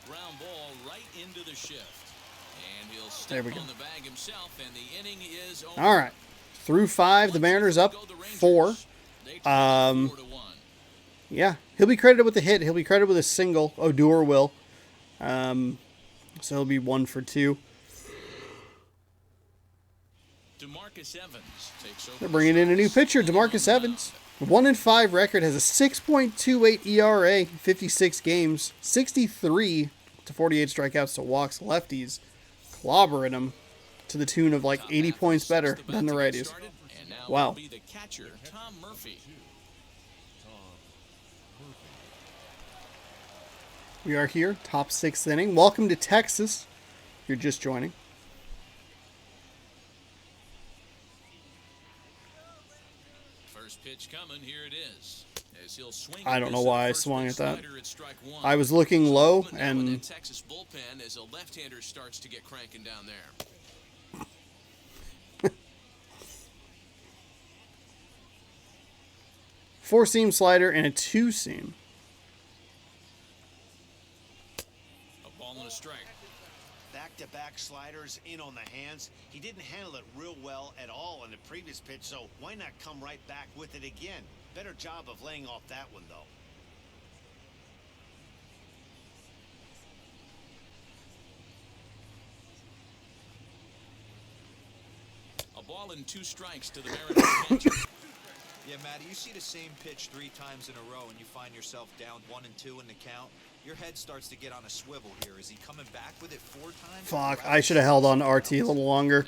Ground ball right into the shift. And he'll step on the bag himself, and the inning is over. All right. Through 5, the Mariners up 4. Yeah, he'll be credited with a hit. He'll be credited with a single. Odor will. So he'll be 1 for 2. DeMarcus Evans takes over. They're bringing in a new pitcher, DeMarcus Evans. 1-5 record, has a 6.28 ERA, 56 games, 63 to 48 strikeouts to walks, lefties, clobbering them to the tune of like 80 points better than the righties. Wow. Be the catcher, Tom Murphy. We are here, top 6th inning. Welcome to Texas. You're just joining. First pitch coming, here it is. As he'll swing I don't know why I swung at that. At I was looking low and Texas bullpen as a left-hander starts to get cranking down there. 4-seam slider and a 2-seam. A ball and a strike. Back-to-back sliders in on the hands. He didn't handle it real well at all on the previous pitch, so why not come right back with it again? Better job of laying off that one, though. A ball and 2 strikes to the Mariners catcher. Yeah, Matty, you see the same pitch 3 times in a row and you find yourself down 1 and 2 in the count. Your head starts to get on a swivel here. Is he coming back with it 4 times? Fuck, I should have held on to RT a little longer.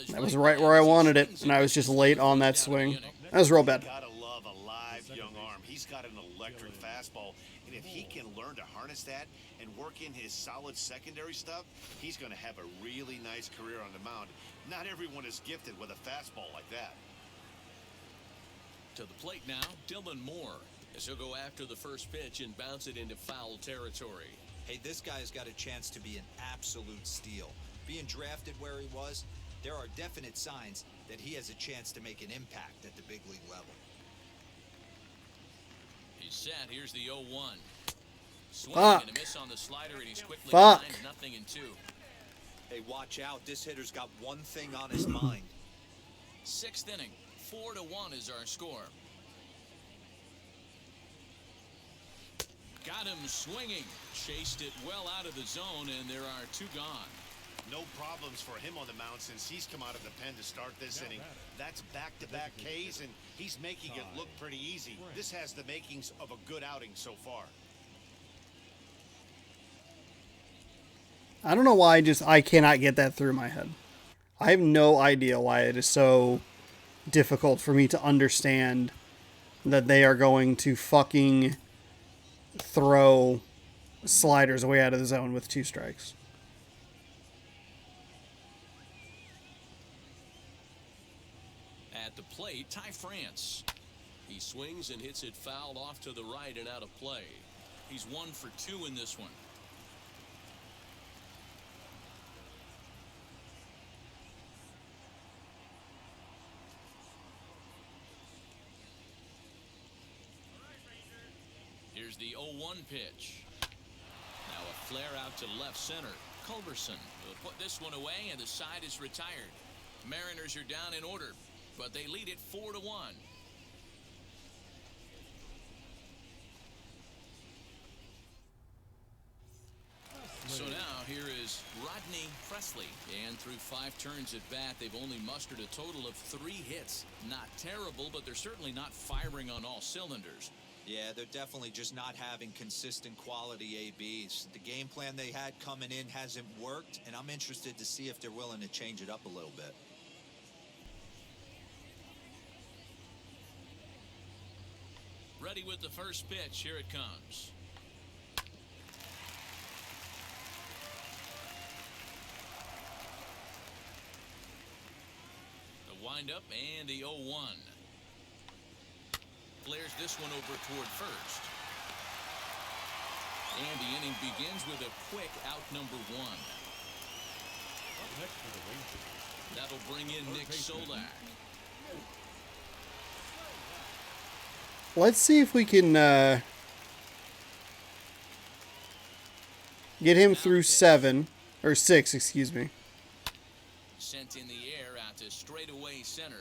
That was right where I wanted it, and I was just late on that swing. That was real bad. Gotta love a live young arm. He's got an electric fastball, and if he can learn to harness that and work in his solid secondary stuff, he's going to have a really nice career on the mound. Not everyone is gifted with a fastball like that. To the plate now, Dylan Moore, as he'll go after the first pitch and bounce it into foul territory. Hey, this guy's got a chance to be an absolute steal. Being drafted where he was, there are definite signs that he has a chance to make an impact at the big league level. He's set. Here's the 0-1. Swing Fuck. and a miss on the slider, and he's quickly Fuck. behind 0-2. Hey, Hey, watch out. This hitter's got one thing on his mind. 6th inning, 4-1 is our score. Got him swinging. Chased it well out of the zone, and there are 2 gone. No problems for him on the mound since he's come out of the pen to start this inning. That's back-to-back Ks, and he's making it look pretty easy. This has the makings of a good outing so far. I don't know why I cannot get that through my head. I have no idea why it is so difficult for me to understand that they are going to fucking throw sliders away out of the zone with 2 strikes. At the plate, Ty France. He swings and hits it foul off to the right and out of play. He's 1 for 2 in this one. Here's the 0-1 pitch. Now a flare out to left center. Culberson will put this one away, and the side is retired. Mariners are down in order, but they lead it 4-1. So now here is Rodney Presley, and through 5 turns at bat, they've only mustered a total of 3 hits. Not terrible, but they're certainly not firing on all cylinders. Yeah, they're definitely just not having consistent quality ABs. The game plan they had coming in hasn't worked, and I'm interested to see if they're willing to change it up a little bit. Ready with the first pitch. Here it comes. The windup and the 0-1. Flares this one over toward first. And the inning begins with a quick out number 1. Up next for the Rangers. That'll bring in Nick Solak. Let's see if we can get him through 7 or 6, excuse me. Sent in the air out to straightaway center.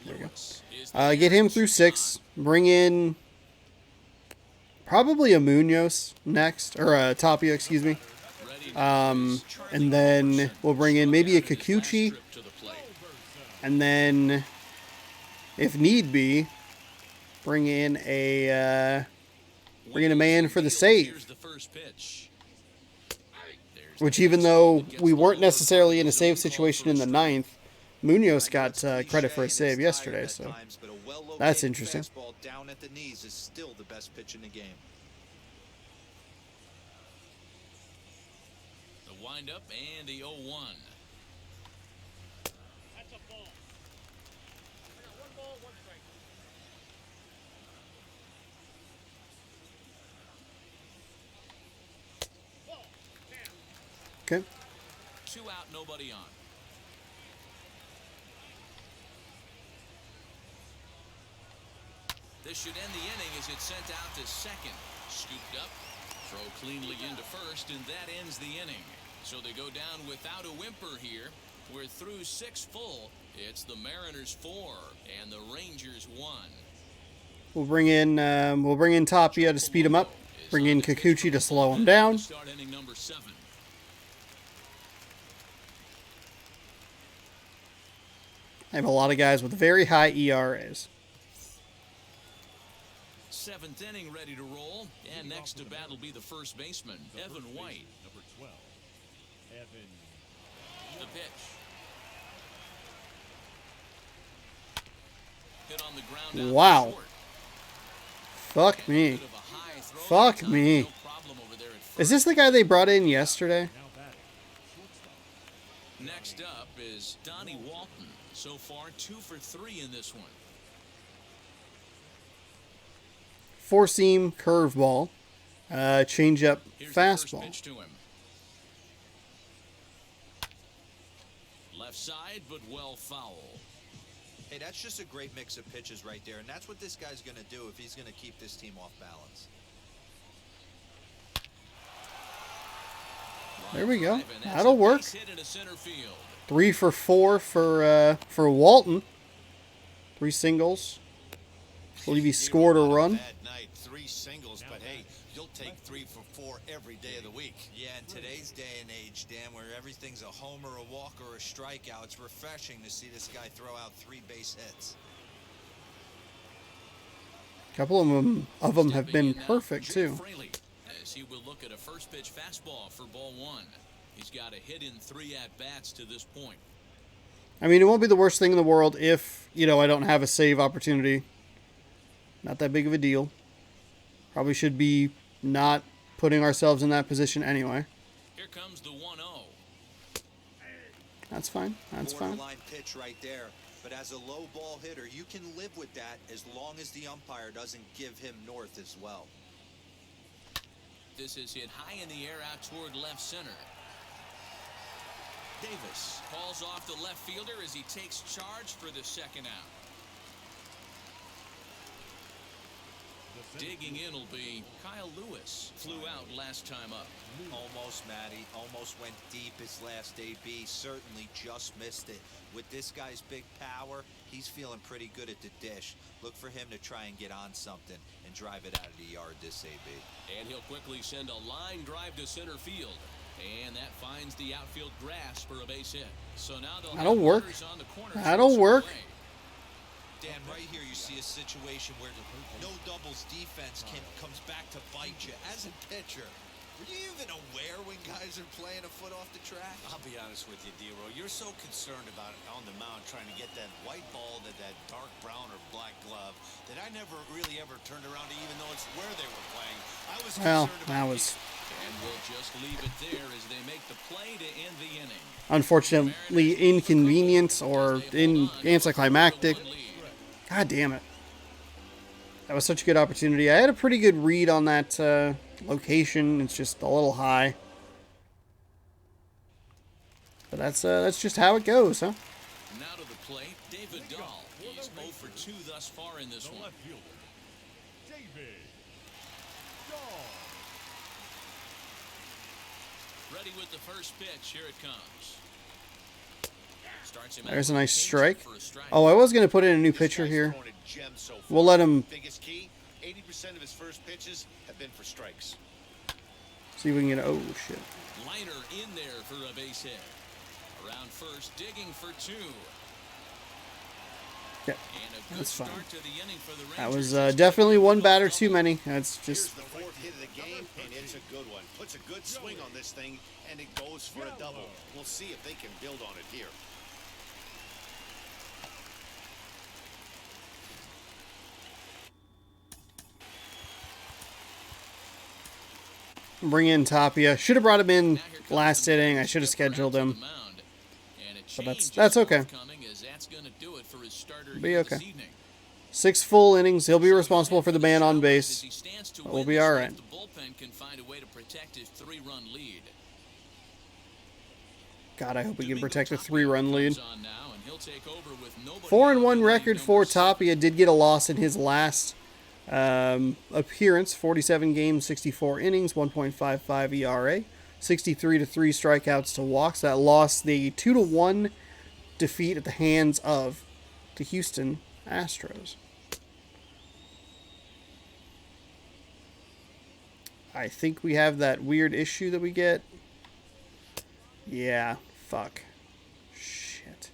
There we go. Get him through 6. Bring in probably a Munoz next, or Tapia, excuse me. And then we'll bring in maybe a Kikuchi. And then, if need be, bring in a man for the save. Which, even though we weren't necessarily in a save situation in the 9th, Munoz got credit for a save yesterday, so that's interesting. Down at the knees is still the best pitch in the game. The windup and the 0-1. That's a ball. I got 1 ball, 1 strike. Ball. Damn. Okay. 2 out, nobody on. This should end the inning as it's sent out to second. Scooped up, throw cleanly into first, and that ends the inning. So they go down without a whimper here. We're through 6 full. It's the Mariners 4 and the Rangers 1. We'll bring in Tapia to speed him up. Bring in Kikuchi to slow him down. Start inning number 7. I have a lot of guys with very high ERAs. 7th inning ready to roll, and next to bat will be the first baseman, Evan White. Number 12. Evan. The pitch. Hit on the ground out Wow. short. Fuck me. Bit of a high throw Fuck time, me. no problem over there at Is first. this the guy they brought in yesterday? Now batting. Shortstop. Next up is Donnie Walton. So far, 2 for 3 in this one. 4-seam curveball, changeup, Here's the first fastball. pitch to him. Left side, but well foul. Hey, that's just a great mix of pitches right there, and that's what this guy's going to do if he's going to keep this team off balance. There we go. And that's That'll a work. base hit into center field. 3 for 4 for Walton. 3 singles. I believe he scored a Not run. bad night. 3 singles, but hey, you'll take 3 for 4 every day of the week. Yeah, in today's day and age, Dan, where everything's a homer, a walk, or a strikeout, it's refreshing to see this guy throw out 3 base hits. A couple of them have been Stepping in now, perfect Jake too. Fraley, as he will look at a first pitch fastball for ball 1. He's got a hit in 3 at-bats to this point. I mean, it won't be the worst thing in the world if, I don't have a save opportunity. Not that big of a deal. Probably should be not putting ourselves in that position anyway. Here comes the 1-0. That's fine. That's fine. Borderline pitch right there. But as a low ball hitter, you can live with that as long as the umpire doesn't give him north as well. This is hit high in the air out toward left center. Davis calls off the left fielder as he takes charge for the second out. Digging in will be Kyle Lewis. Flew out last time up. Almost, Matty. Almost went deep his last AB. Certainly just missed it. With this guy's big power, he's feeling pretty good at the dish. Look for him to try and get on something and drive it out of the yard this AB. And he'll quickly send a line drive to center field. And that finds the outfield grass for a base hit. So now they'll That'll have work. runners on the corner. That'll work. Dan, right here you see a situation where no doubles defense comes back to bite you. As a pitcher, were you even aware when guys are playing a foot off the track? I'll be honest with you, D-Roy. You're so concerned about it on the mound trying to get that white ball to that dark brown or black glove that I never really ever turned around to even know it's where they were playing. I was Well, concerned that about was And we'll just leave it there as they make the play to end the inning. unfortunately inconvenient or anticlimactic. God damn it. That was such a good opportunity. I had a pretty good read on that location. It's just a little high. But that's just how it goes, huh? Now to the plate, David Dahl. He's 0 for 2 thus far in this one. Ready with the first pitch. Here it comes. Starts him out There's a with nice changeup strike. for a strike. Oh, I was going to put in a new This pitcher guy's here. throwing a gem so far. We'll let him Biggest key, 80% of his first pitches have been for strikes. see if we can get. Oh, shit. Liner in there for a base hit. Around first, digging for 2. Yeah, And a good that's fine. start to the inning for the That Rangers. was definitely one batter too many. That's Here's just. the 4th hit of the game, and it's a good one. Puts a good swing on this thing, and it goes for a double. We'll see if they can build on it here. Bring in Tapia. Should have brought him in last inning. I should have scheduled him. But that's okay. Be okay. 6 full innings. He'll be responsible for the man on base. But we'll be all right. The bullpen can find a way to protect his 3-run lead. God, I hope we can protect a 3-run lead. On now, and he'll take over with nobody 4-1 out record in for number 7. Tapia. Did get a loss in his last appearance. 47 games, 64 innings, 1.55 ERA, 63 to 3 strikeouts to walks. That loss, the 2-1 defeat at the hands of the Houston Astros. I think we have that weird issue that we get. Yeah, fuck. Shit.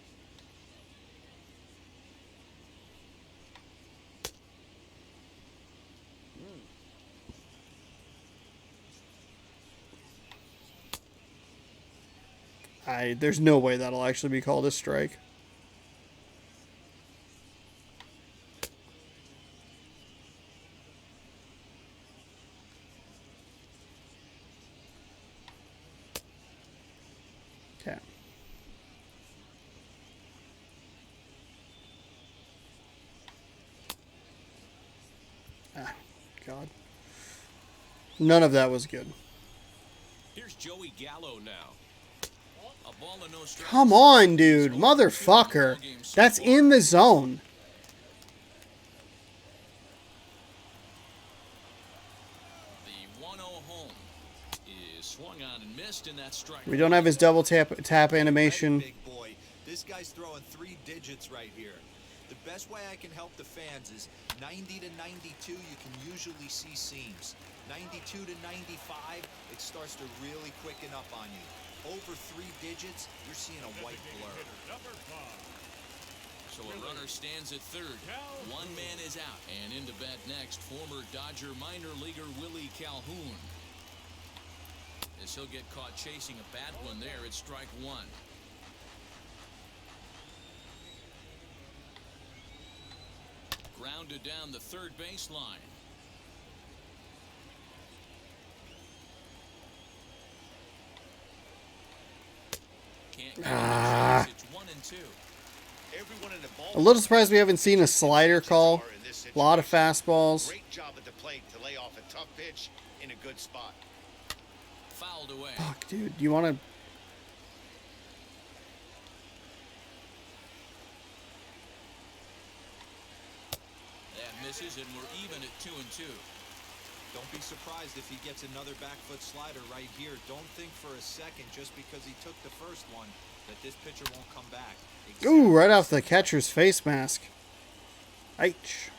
There's no way that'll actually be called a strike. Okay. Ah, God. None of that was good. Here's Joey Gallo now. A ball and no strikes. Come on, dude. Motherfucker. That's in the zone. The 1-0 home is swung on and missed, and that strike. We don't have his double tap animation. Big boy. This guy's throwing 3 digits right here. The best way I can help the fans is 90 to 92, you can usually see seams. 92 to 95, it starts to really quicken up on you. Over 3 digits, you're seeing a white blur. Number 5. So a runner stands at third. One man is out. And into bat next, former Dodger minor leaguer Willie Calhoun. As he'll get caught chasing a bad one there, it's strike 1. Grounded down the third baseline. Can't get the chase. It's 1-2. Everyone in the ball. A little surprised we haven't seen a slider call. A lot of fastballs. Great job at the plate to lay off a tough pitch in a good spot. Fouled away. Fuck, dude. You want to... That misses, and we're even at 2-2. Don't be surprised if he gets another back foot slider right here. Don't think for a second, just because he took the first one, that this pitcher won't come back. Ooh, right off the catcher's face mask. H.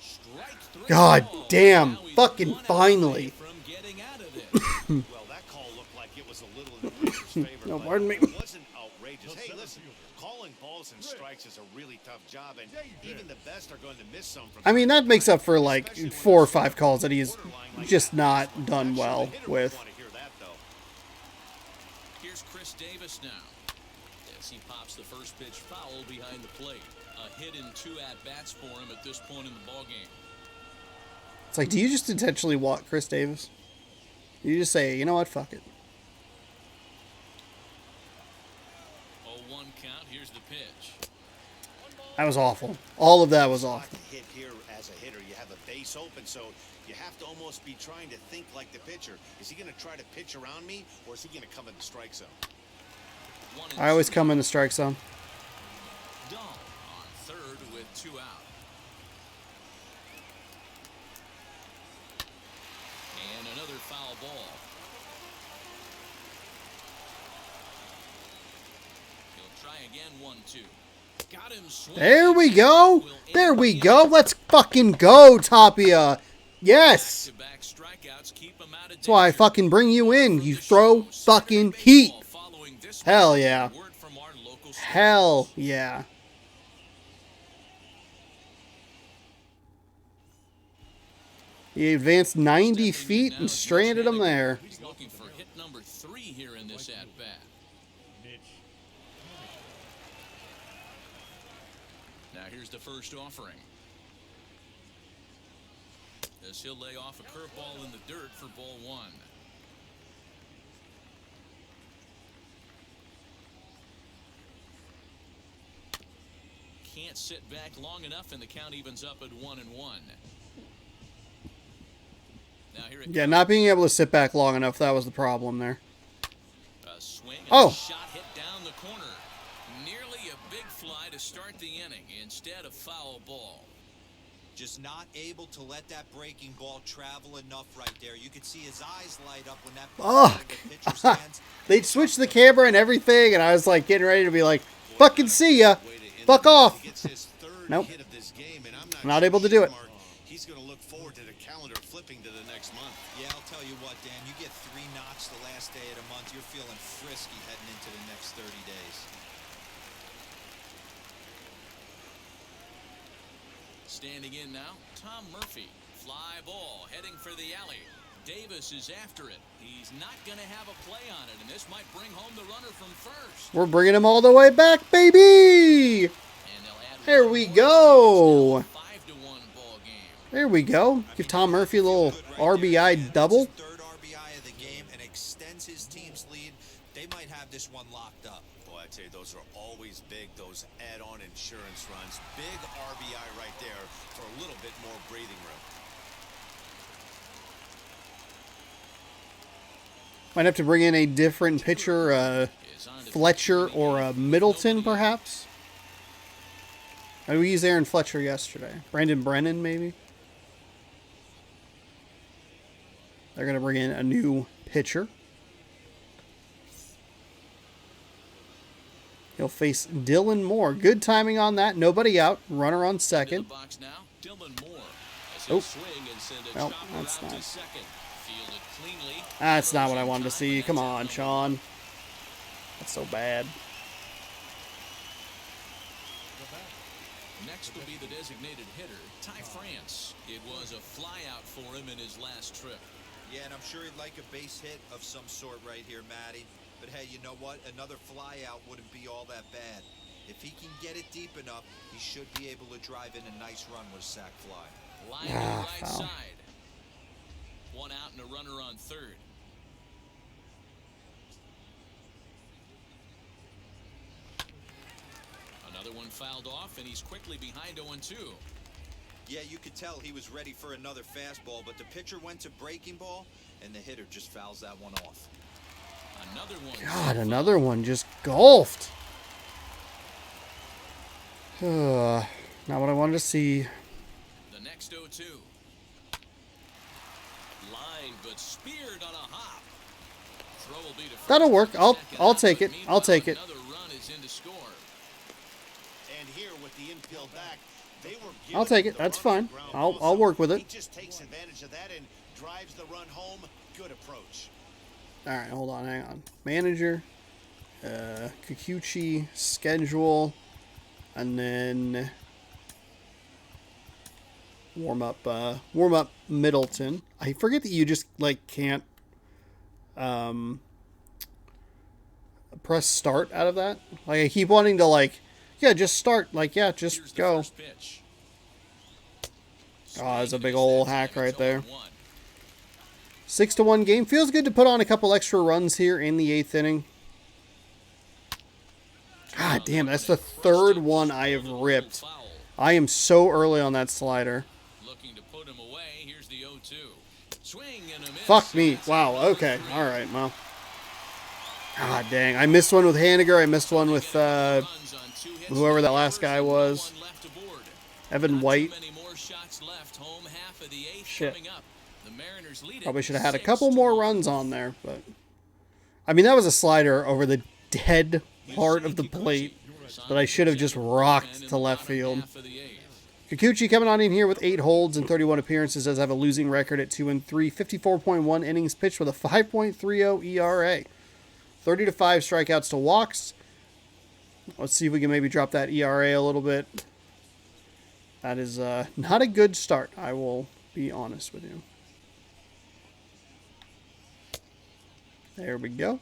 Strike 3. God damn. Now he's Fucking one out finally. away from getting out of this. Well, that call looked like it was a little in the pitcher's favor. No, but pardon me. It wasn't outrageous. Hey, listen, calling balls and strikes is a really tough job, and even the best are going to miss some from I mean, that makes up for like 4 or 5 calls that he's just not done well with. Here's Chris Davis now. As he pops the first pitch foul behind the plate. A hit in 2 at-bats for him at this point in the ballgame. It's like, do you just intentionally walk Chris Davis? You just say, you know what, fuck it. 0-1 count. Here's the pitch. That was awful. All of that was awful. Hit here as a hitter, you have a base open, so you have to almost be trying to think like the pitcher. Is he going to try to pitch around me, or is he going to come in the strike zone? I always come in the strike zone. Dahl on third with 2 out. And another foul ball. He'll try again. 1-2. Got him swinging. There we go. There we go. Let's fucking go, Tapia. Yes. Back-to-back strikeouts keep him out of That's why I danger. fucking bring you in. You throw fucking heat. Following this Hell one, yeah. word from our local Hell yeah. He advanced 90 feet and stranded him there. He's looking for hit number 3 here in this at-bat. Now here's the first offering. As he'll lay off a curveball in the dirt for ball 1. Can't sit back long enough, and the count evens up at 1-1. Now here it Yeah, comes. not being able to sit back long enough, that was the problem there. A swing and Oh. a shot hit down the corner. Nearly a big fly to start the inning. Instead, a foul ball. Just not able to let that breaking ball travel enough right there. You could see his eyes light up when that ball hit the pitcher's Fuck. hands. They switched the camera and everything, and I was like getting ready to be like, fucking see ya. Fuck off. He gets his third Nope. hit of this game, and I'm Not able to do it. Mark, he's going to look forward to the calendar flipping to the next month. Yeah, I'll tell you what, Dan. You get 3 knocks the last day of the month, you're feeling frisky heading into the next 30 days. Standing in now, Tom Murphy. Fly ball heading for the alley. Davis is after it. He's not going to have a play on it, and this might bring home the runner from first. We're bringing him all the way back, baby. And they'll add There one we more. go. It's now a 5-1 ball game. There we go. Give Tom Murphy a little RBI double. That's his 3rd RBI of the game and extends his team's lead. They might have this one locked up. Boy, I'd say those are always big, those add-on insurance runs. Big RBI right there for a little bit more breathing room. Might have to bring in a different pitcher, Is on to Fletcher or a Middleton, perhaps. We used Aaron Fletcher yesterday. Brandon Brennan, maybe. They're going to bring in a new pitcher. He'll face Dylan Moore. Good timing on that. Nobody out. Runner on second. Oh, no, that's not. That's not what I wanted to see. Come on, Sean. That's so bad. Next will be the designated hitter, Ty France. It was a flyout for him in his last trip. Yeah, and I'm sure he'd like a base hit of some sort right here, Matty. But hey, you know what? Another flyout wouldn't be all that bad. If he can get it deep enough, he should be able to drive in a nice run with a sac fly. Line to the right side. One out and a runner on third. Another one fouled off, and he's quickly behind 0-2. Yeah, you could tell he was ready for another fastball, but the pitcher went to breaking ball, and the hitter just fouls that one off. Another one. God, another one just golfed. Not what I wanted to see. The next 0-2. Line, but speared on a hop. Throw will be to first. That'll work. I'll take it. I'll take it. Another run is in to score. And here with the infield back, they were I'll take it. That's fine. I'll work with it. He just takes advantage of that and drives the run home. Good approach. All right, hold on, hang on. Manager, Kikuchi, schedule, and then warm up Middleton. I forget that you just like can't press start out of that. Like I keep wanting to like, yeah, just start. Like yeah, just go. Oh, that's a big old hack right there. 6-1 game. Feels good to put on a couple extra runs here in the 8th inning. God damn, that's the third one I have ripped. I am so early on that slider. Looking to put him away. Here's the 0-2. Swing and a miss. Fuck me. Wow, okay. All right, well. God dang. I missed one with Haniger. I missed one with whoever that last guy was. Evan White. Shit. Probably should have had a couple more runs on there, but I mean that was a slider over the dead part of the plate that I should have just rocked to left field. Kikuchi coming on in here with 8 holds and 31 appearances, does have a losing record at 2-3, 54.1 innings pitched with a 5.30 ERA, 30 to 5 strikeouts to walks. Let's see if we can maybe drop that ERA a little bit. That is not a good start, I will be honest with you. There we go.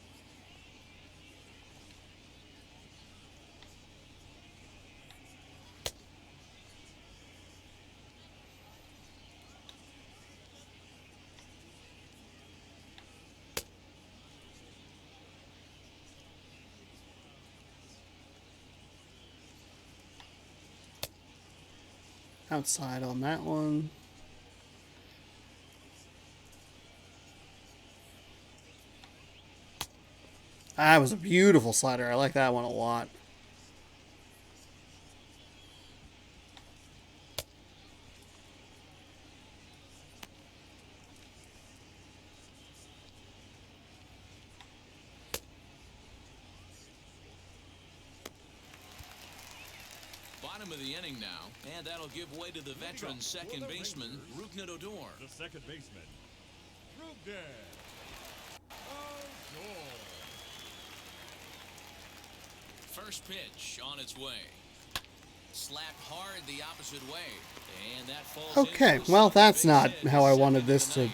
Outside on that one. That was a beautiful slider. I like that one a lot. Bottom of the inning now, and that'll give way to the veteran second baseman, Rougned Odor. The second baseman, Rougned Odor. First pitch on its way. Slapped hard the opposite way, and that falls. Okay, well that's not how I wanted this to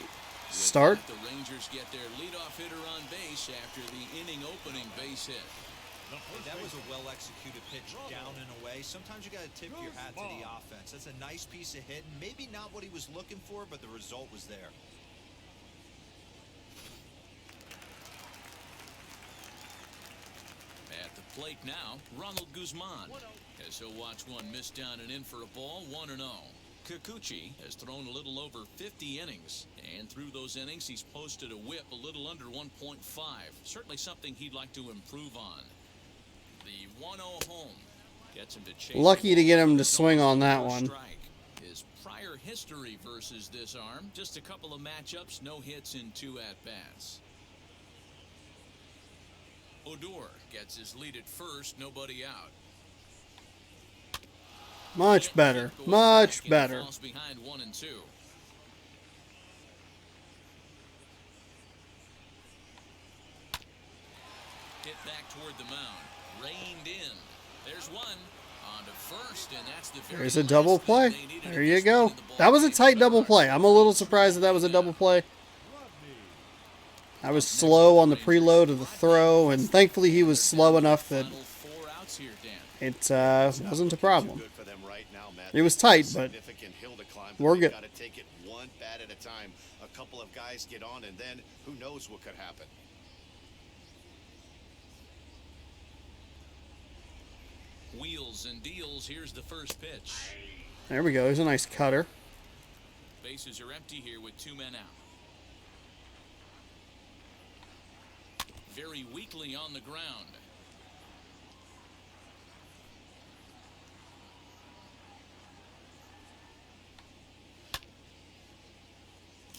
start. The Rangers get their leadoff hitter on base after the inning opening base hit. Hey, that was a well-executed pitch down and away. Sometimes you got to tip your hat to the offense. That's a nice piece of hitting. Maybe not what he was looking for, but the result was there. At the plate now, Ronald Guzman, as he'll watch one miss down and in for a ball, 1-0. Kikuchi has thrown a little over 50 innings, and through those innings, he's posted a whip a little under 1.5. Certainly something he'd like to improve on. The 1-0 home gets him to chase. Lucky to get him to swing on that one. His prior history versus this arm, just a couple of matchups, no hits in 2 at-bats. Odor gets his lead at first, nobody out. Much better. Much better. Falls behind 1 and 2. Hit back toward the mound. Reined in. There's one. On to first, and that's the very There's a double last play. thing they needed There at you this go. point in the That was a ballgame. tight double play. I'm a little surprised that was a double play. I was slow on the preload of the throw, and thankfully he was slow enough that Final 4 outs here, Dan. it wasn't a problem. Good for them right now, Matt. It was tight, but Significant hill to climb, we're they've good. Got to take it one bat at a time. A couple of guys get on, and then who knows what could happen. Wheels and deals. Here's the first pitch. There we go. There's a nice cutter. Bases are empty here with 2 men out. Very weakly on the ground.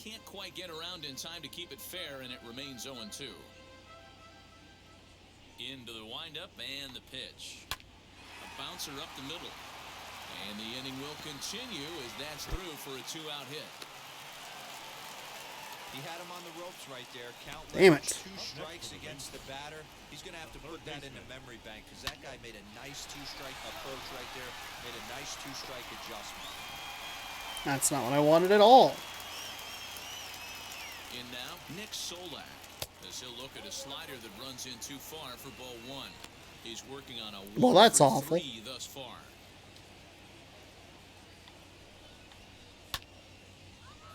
Can't quite get around in time to keep it fair, and it remains 0-2. Into the windup and the pitch. A bouncer up the middle. And the inning will continue as that's through for a 2-out hit. He had him on the ropes right there. Count Damn left, it. 2 strikes against the batter. He's going to have to put that in the memory bank because that guy made a nice 2-strike approach right there. Made a nice 2-strike adjustment. That's not what I wanted at all. In now, Nick Solak, as he'll look at a slider that runs in too far for ball 1. He's working on a 1 Well, that's for awful. 3 thus far.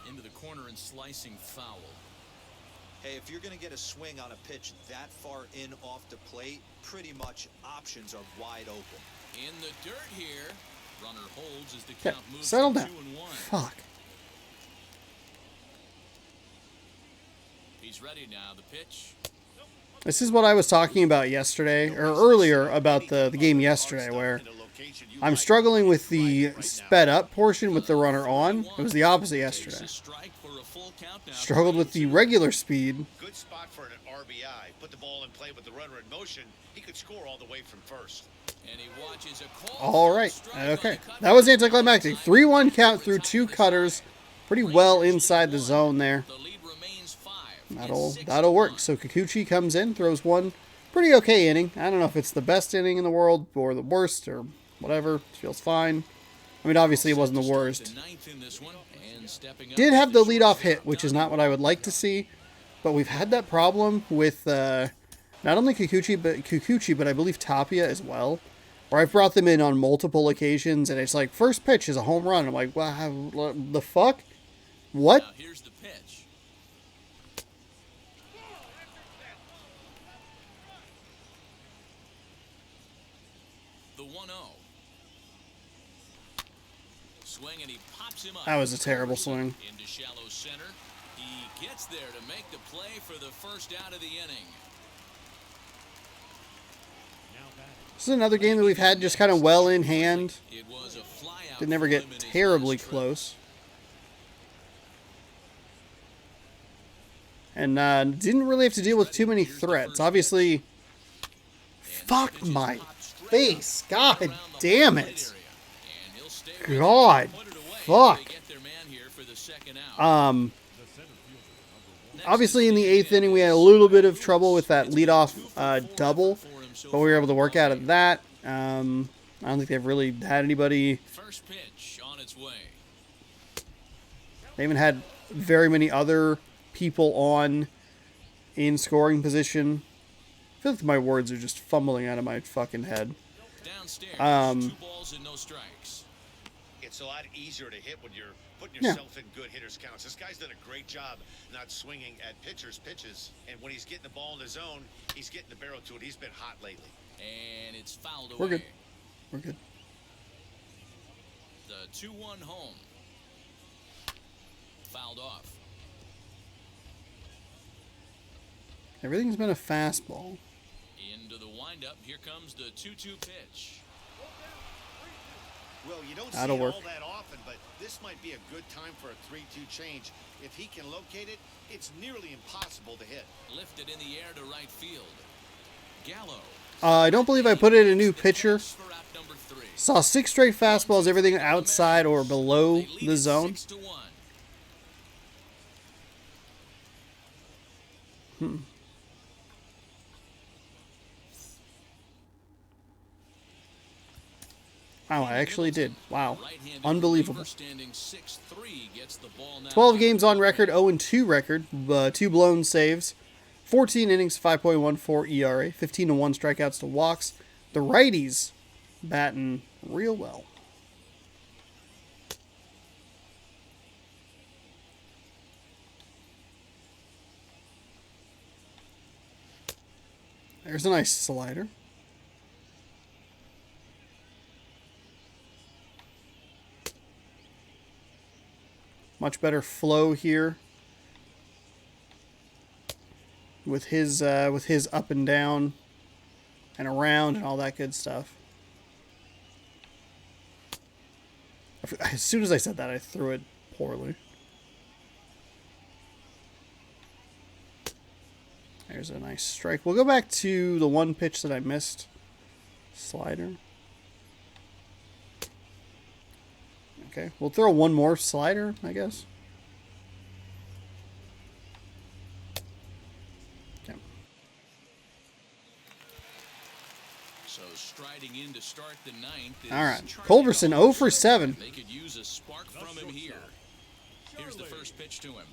Into the corner and slicing foul. Hey, if you're going to get a swing on a pitch that far in off the plate, pretty much options are wide open. In the dirt here, runner holds as the Okay, count moves settle to down. 2-1. Fuck. He's ready now. The pitch. This is what I was talking about yesterday, or earlier about the game yesterday, where I'm struggling with the sped up portion with the runner on. It was the opposite yesterday. Takes a strike for a full count now. Struggled with the regular speed. Good spot for an RBI. Put the ball in play with the runner in motion. He could score all the way from first. And he watches a call. All right. Okay. That was anticlimactic. 3-1 count through 2 cutters. Pretty well inside the zone there. The lead remains 5. That'll work. So Kikuchi comes in, throws one pretty okay inning. I don't know if it's the best inning in the world or the worst or whatever. Feels fine. I mean, obviously it wasn't the worst. Did have the leadoff hit, which is not what I would like to see. But we've had that problem with not only Kikuchi, but I believe Tapia as well. Where I've brought them in on multiple occasions, and it's like, first pitch is a home run. I'm like, wow, the fuck? What? Now here's the pitch. The 1-0. Swing, and he pops him up. That was a terrible swing. Into shallow center. He gets there to make the play for the first out of the inning. This is another game that we've had just kind of well in hand. It was a flyout. Did never get terribly close. And didn't really have to deal with too many threats. Obviously, fuck my face. God damn it. God. Fuck. Obviously in the 8th inning we had a little bit of trouble with that leadoff double, but we were able to work out of that. I don't think they've really had anybody. First pitch on its way. They haven't had very many other people on in scoring position. I feel like my words are just fumbling out of my fucking head. Downstairs, 2 balls and no strikes. It's a lot easier to hit when you're putting yourself in good hitters' counts. This guy's done a great job not swinging at pitchers' pitches. And when he's getting the ball in the zone, he's getting the barrel to it. He's been hot lately. And it's fouled away. We're good. We're good. The 2-1 home. Fouled off. Everything's been a fastball. Into the windup. Here comes the 2-2 pitch. Well, you don't That'll see it work. all that often, but this might be a good time for a 3-2 change. If he can locate it, it's nearly impossible to hit. Lifted in the air to right field. Gallo. I don't believe I put in a new pitcher. For out number 3. Saw 6 straight fastballs, everything outside or below They lead the it zone. 6-1. Wow, I actually did. Wow. Right-handed Unbelievable. reliever standing 6-3 gets the ball now. 12 games on record, 0-2 record, 2 blown saves, 14 innings, 5.14 ERA, 15-1 strikeouts to walks. The righties batting real well. There's a nice slider. Much better flow here with his up and down and around and all that good stuff. As soon as I said that, I threw it poorly. There's a nice strike. We'll go back to the one pitch that I missed. Slider. Okay, we'll throw one more slider, I guess. Okay. So striding in to start the ninth. All right, Culberson 0 for 7. They could use a spark from him here. Here's the first pitch to him.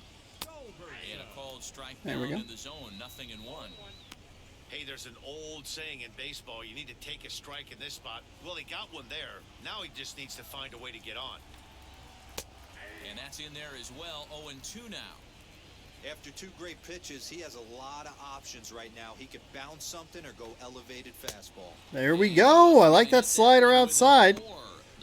And a called strike There we down go. in the zone, 0-1. Hey, there's an old saying in baseball, you need to take a strike in this spot. Well, he got one there. Now he just needs to find a way to get on. And that's in there as well, 0-2 now. After 2 great pitches, he has a lot of options right now. He could bounce something or go elevated fastball. There we go. I like that slider outside.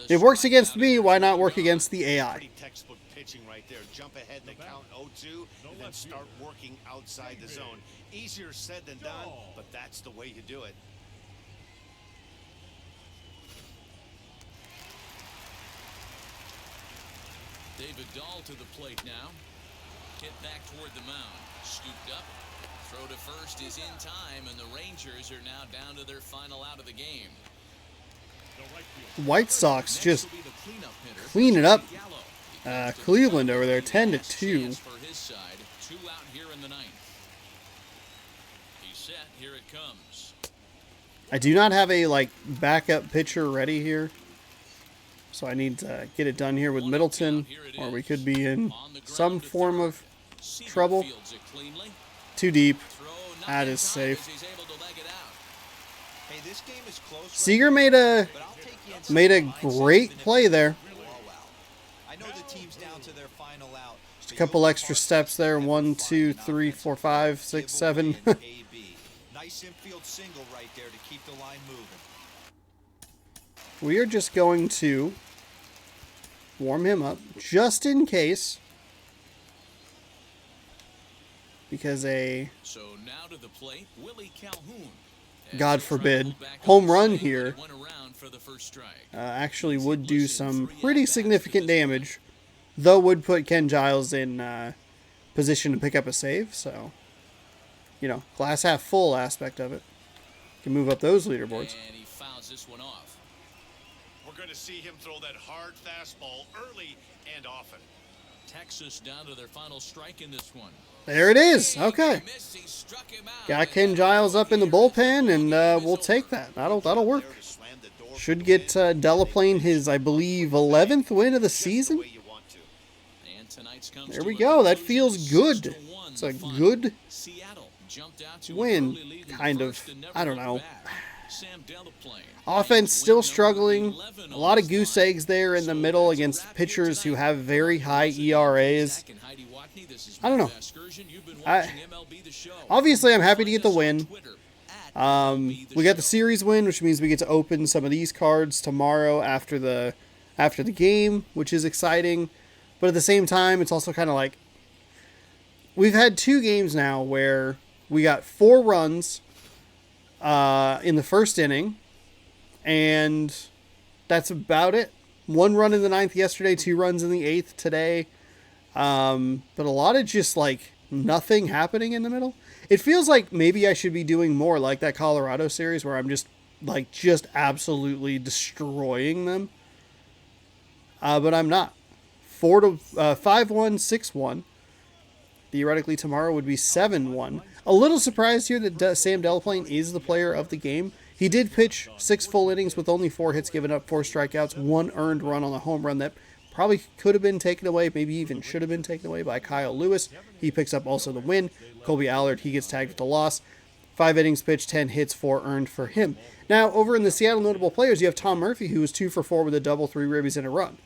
It works against me. Why not work against the AI? Pretty textbook pitching right there. Jump ahead in the count 0-2 and then start working outside the zone. Easier said than done, but that's the way you do it. David Dahl to the plate now. Hit back toward the mound. Scooped up. Throw to first is in time, and the Rangers are now down to their final out of the game. White Sox Next just will be the cleanup hitter, clean it up. Gallo. He comes to Cleveland the over there, plate. 10-2. Chance for his side. 2 out here in the ninth. He's set. Here it comes. I do not have a backup pitcher ready here. So I need to get it done here with Middleton, or we could be in some form of trouble. Fields it cleanly. Too deep. Throw not That in is time safe. as he's able to leg it out. Hey, this game is close. Seager made a but I'll take you inside made a the mindset great even if play it's there. a blowout. I know the team's down to their final out. Just a couple extra steps there. 1, 2, 3, 4, 5, 6, 7. Nice infield single right there to keep the line moving. We are just going to warm him up just in case. Because So now to the plate, Willie Calhoun. God As he'll forbid, travel back home up the run side, here he went around for the first strike. actually would do some pretty significant damage. Though would put Ken Giles in position to pick up a save. So, glass half full aspect of it. Can move up those leaderboards. And he fouls this one off. We're going to see him throw that hard fastball early and often. Texas down to their final strike in this one. There it is. Okay. Miss, he struck him out. Got Ken Giles up in the bullpen, and we'll take that. That'll work. There to slam the door Should from get within. Delaplane his, I believe, 11th win of the Just the season. way you want to. And tonight's comes There to we a go. That conclusion, feels good. 6-1 It's a the final. good Seattle jumped out to an win, early lead in the kind of. first and never I don't looked know. back. Sam Delaplane. Offense Win still number struggling. 11 A lot of on goose this line. eggs there in the So middle that's a against wrap here pitchers who tonight. have very high For ERAs. Zach and Heidi Watney, this is I don't know. Matt Vasgersian. You've been I- watching MLB The Show. Obviously, I'm happy to get the Find us on win. Twitter at MLB We got the Show. series win, which means we get to open some of these cards tomorrow after the game, which is exciting. But at the same time, it's also kind of like we've had 2 games now where we got 4 runs in the first inning, and that's about it. 1 run in the 9th yesterday, 2 runs in the 8th today. But a lot of just like nothing happening in the middle. It feels like maybe I should be doing more like that Colorado series where I'm just absolutely destroying them. But I'm not. 5-1, 6-1. Theoretically, tomorrow would be 7-1. A little surprised here that Sam Delaplane is the player of the game. He did pitch 6 full innings with only 4 hits given up, 4 strikeouts, 1 earned run on a home run that probably could have been taken away, maybe even should have been taken away by Kyle Lewis. He picks up also the win. Colby Allard, he gets tagged with the loss. 5 innings pitched, 10 hits, 4 earned for him. Now, over in the Seattle notable players, you have Tom Murphy, who was 2 for 4 with a double, 3 ribbies, and a run.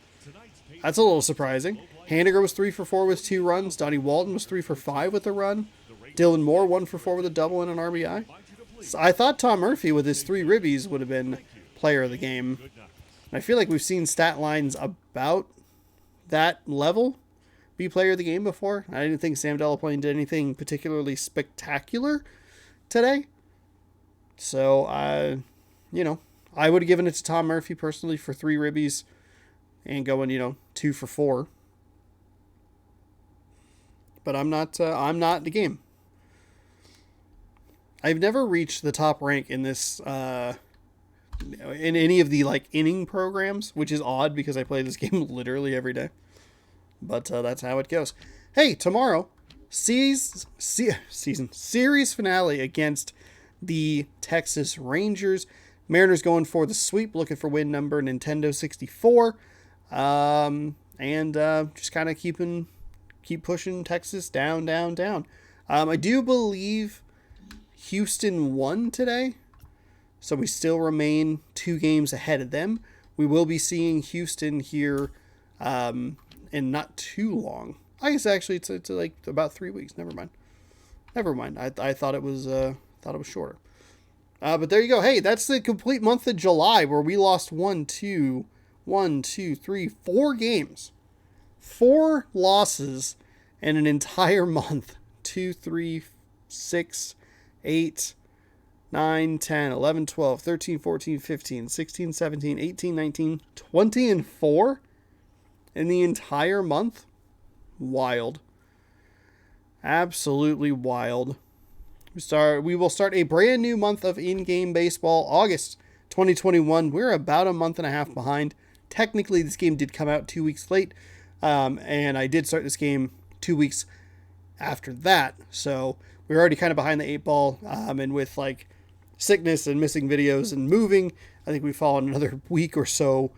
That's a little surprising. Haniger was 3 for 4 with 2 runs. Donnie Walton was 3 for 5 with a run. Dylan Moore 1 for 4 with a double and an RBI. So I thought Tom Murphy with his 3 ribbies would have been player of the game. I feel like we've seen stat lines about that level be player of the game before. I didn't think Sam Delaplane did anything particularly spectacular today. So, I would have given it to Tom Murphy personally for 3 ribbies and going, 2 for 4. But I'm not the game. I've never reached the top rank in this, in any of the inning programs, which is odd because I play this game literally every day. But that's how it goes. Hey, tomorrow, series finale against the Texas Rangers. Mariners going for the sweep, looking for win number Nintendo 64. And just kind of keep pushing Texas down. I do believe Houston won today, so we still remain 2 games ahead of them. We will be seeing Houston here in not too long. I guess actually it's about 3 weeks. Never mind. I thought it was shorter. But there you go. Hey, that's the complete month of July where we lost 4 games. 4 losses in an entire month. 2, 3, 6, 8, 9, 10, 11, 12, 13, 14, 15, 16, 17, 18, 19, 20, and 4 in the entire month. Wild. Absolutely wild. We will start a brand new month of in-game baseball, August 2021. We're about a month and a half behind. Technically, this game did come out 2 weeks late, and I did start this game 2 weeks after that. So we're already kind of behind the 8 ball, and with sickness and missing videos and moving, I think we've fallen another week or so,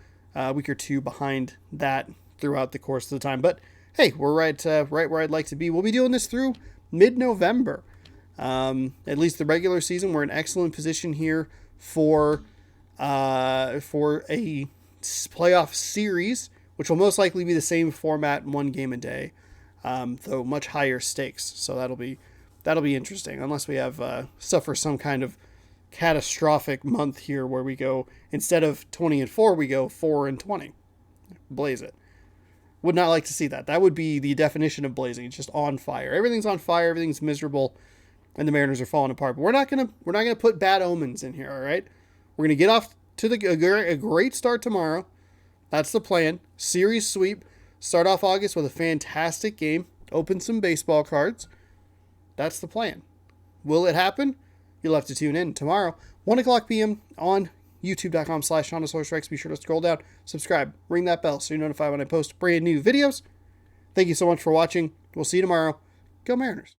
week or 2 behind that throughout the course of the time. But hey, we're right where I'd like to be. We'll be doing this through mid-November. At least the regular season, we're in excellent position here for a playoff series, which will most likely be the same format, 1 game a day, though much higher stakes. So that'll be interesting, unless we have suffer some kind of catastrophic month here where we go, instead of 20-4, we go 4-20. Blaze it. Would not like to see that. That would be the definition of blazing. It's just on fire. Everything's on fire. Everything's miserable, and the Mariners are falling apart. But we're not gonna put bad omens in here. All right, we're gonna get off to a great start tomorrow. That's the plan. Series sweep. Start off August with a fantastic game. Open some baseball cards. That's the plan. Will it happen? You'll have to tune in tomorrow, 1:00 p.m. on youtube.com/SeanSourceRex. Be sure to scroll down, subscribe, ring that bell so you're notified when I post brand new videos. Thank you so much for watching. We'll see you tomorrow. Go Mariners.